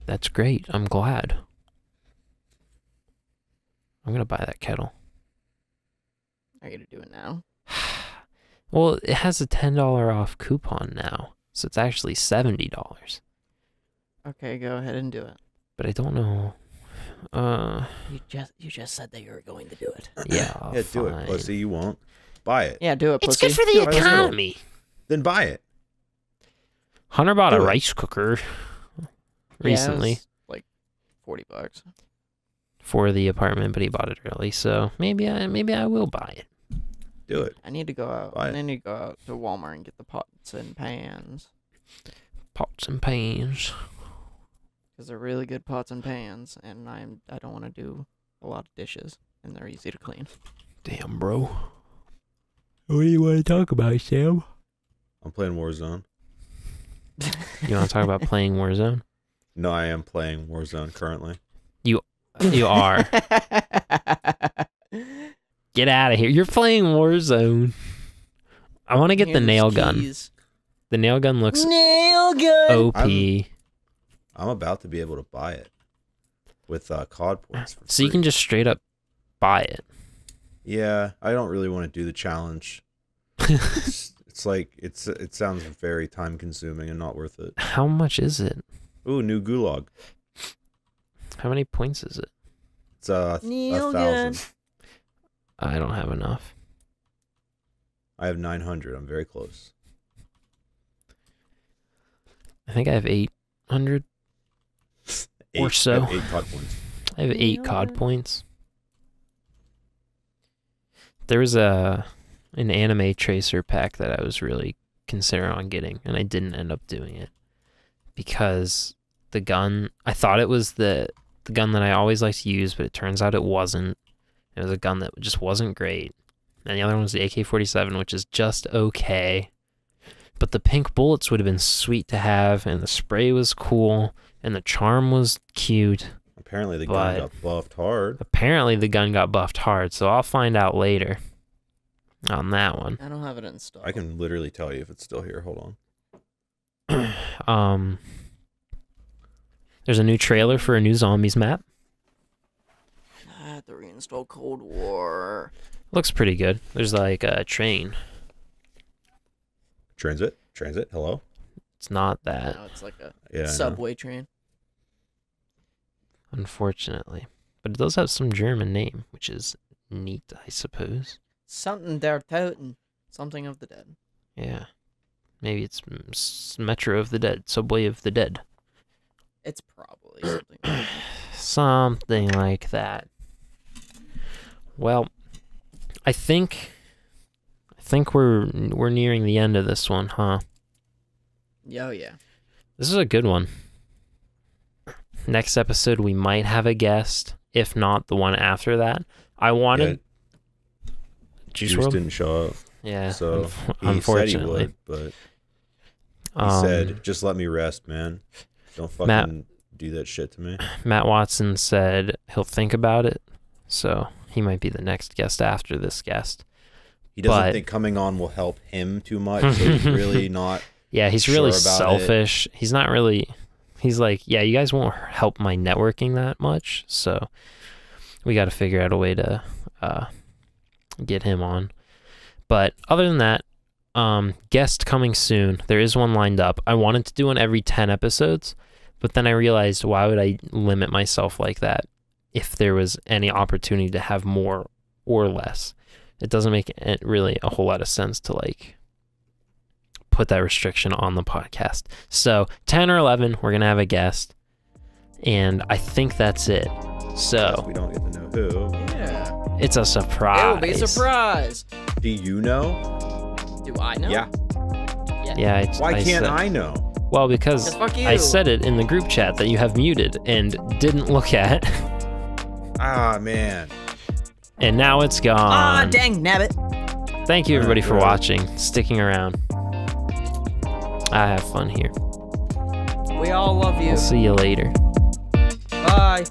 That's great. I'm glad. I'm going to buy that kettle. Are you gonna do it now? Well, it has a $10 off coupon now, so it's actually $70. Okay, go ahead and do it. But I don't know. You just said that you were going to do it. Yeah, Yeah, do it, fine. pussy. You won't. Buy it. Yeah, do it, It's pussy. good for the Yeah, why not? economy. Then buy it. Hunter bought a Do it. rice cooker recently Yeah, it was like $40 for the apartment, but he bought it early, so maybe I will buy it. Do it. I need to go out. Buy it. I need to go out to Walmart and get the pots and pans Pots and pans. because they're really good pots and pans, and I don't want to do a lot of dishes, and they're easy to clean. Damn, bro. What do you want to talk about, Sam? I'm playing Warzone. You want to talk about playing Warzone? No, I am playing Warzone currently. You are. Get out of here. You're playing Warzone. I want to get the Here's nail gun. keys. The nail gun looks Nail gun. OP. I'm about to be able to buy it with COD points. For So you free. can just straight up buy it. Yeah, I don't really want to do the challenge. It's like it sounds very time consuming and not worth it. How much is it? Ooh, new gulag. How many points is it? It's 1,000. I don't have enough. I have 900. I'm very close. I think I have 800 or so. I have 8 COD points. I have 8 COD points. There was an anime tracer pack that I was really considering on getting, and I didn't end up doing it because the gun, I thought it was the gun that I always like to use, but it turns out it wasn't. It was a gun that just wasn't great. And the other one was the AK-47, which is just okay. But the pink bullets would have been sweet to have, and the spray was cool, and the charm was cute. Apparently the gun got buffed hard. Apparently the gun got buffed hard, so I'll find out later on that one. I don't have it installed. I can literally tell you if it's still here. Hold on. There's a new trailer for a new Zombies map. I had to reinstall Cold War. Looks pretty good. There's like a train. Transit? Hello? It's not that. No, it's like a subway train. Unfortunately. But it does have some German name, which is neat, I suppose. Something der Toten. Something of the dead. Yeah. Maybe it's Metro of the Dead. Subway of the Dead. It's probably something like that. Something like that. Well, I think we're nearing the end of this one, huh? Oh, yeah. This is a good one. Next episode, we might have a guest. If not, the one after that. I wanted... Yeah. Juice WRLD didn't show up. Yeah, so unfortunately. He said he would, but he said, just let me rest, man. Don't fucking do that shit to me. Matt Watson said he'll think about it, so he might be the next guest after this guest. He doesn't think coming on will help him too much, so he's really not. Yeah, he's sure really about selfish. He's not really. He's like, yeah, you guys won't help my networking that much, so we got to figure out a way to get him on. But other than that, guest coming soon. There is one lined up. I wanted to do one every 10 episodes, but then I realized, why would I limit myself like that if there was any opportunity to have more or less? It doesn't make really a whole lot of sense to like put that restriction on the podcast. So 10 or 11, we're gonna have a guest, and I think that's it. So we don't get to know who. Yeah, it's a surprise. It will be a surprise. Do you know? Do I know? Yeah. Yeah. Why can't I know? Well, because fuck you. I said it in the group chat that you have muted and didn't look at. Ah, man. And now it's gone. Ah, dang nabbit. Thank you, everybody, for watching, sticking around. I have fun here. We all love you. I'll see you later. Bye.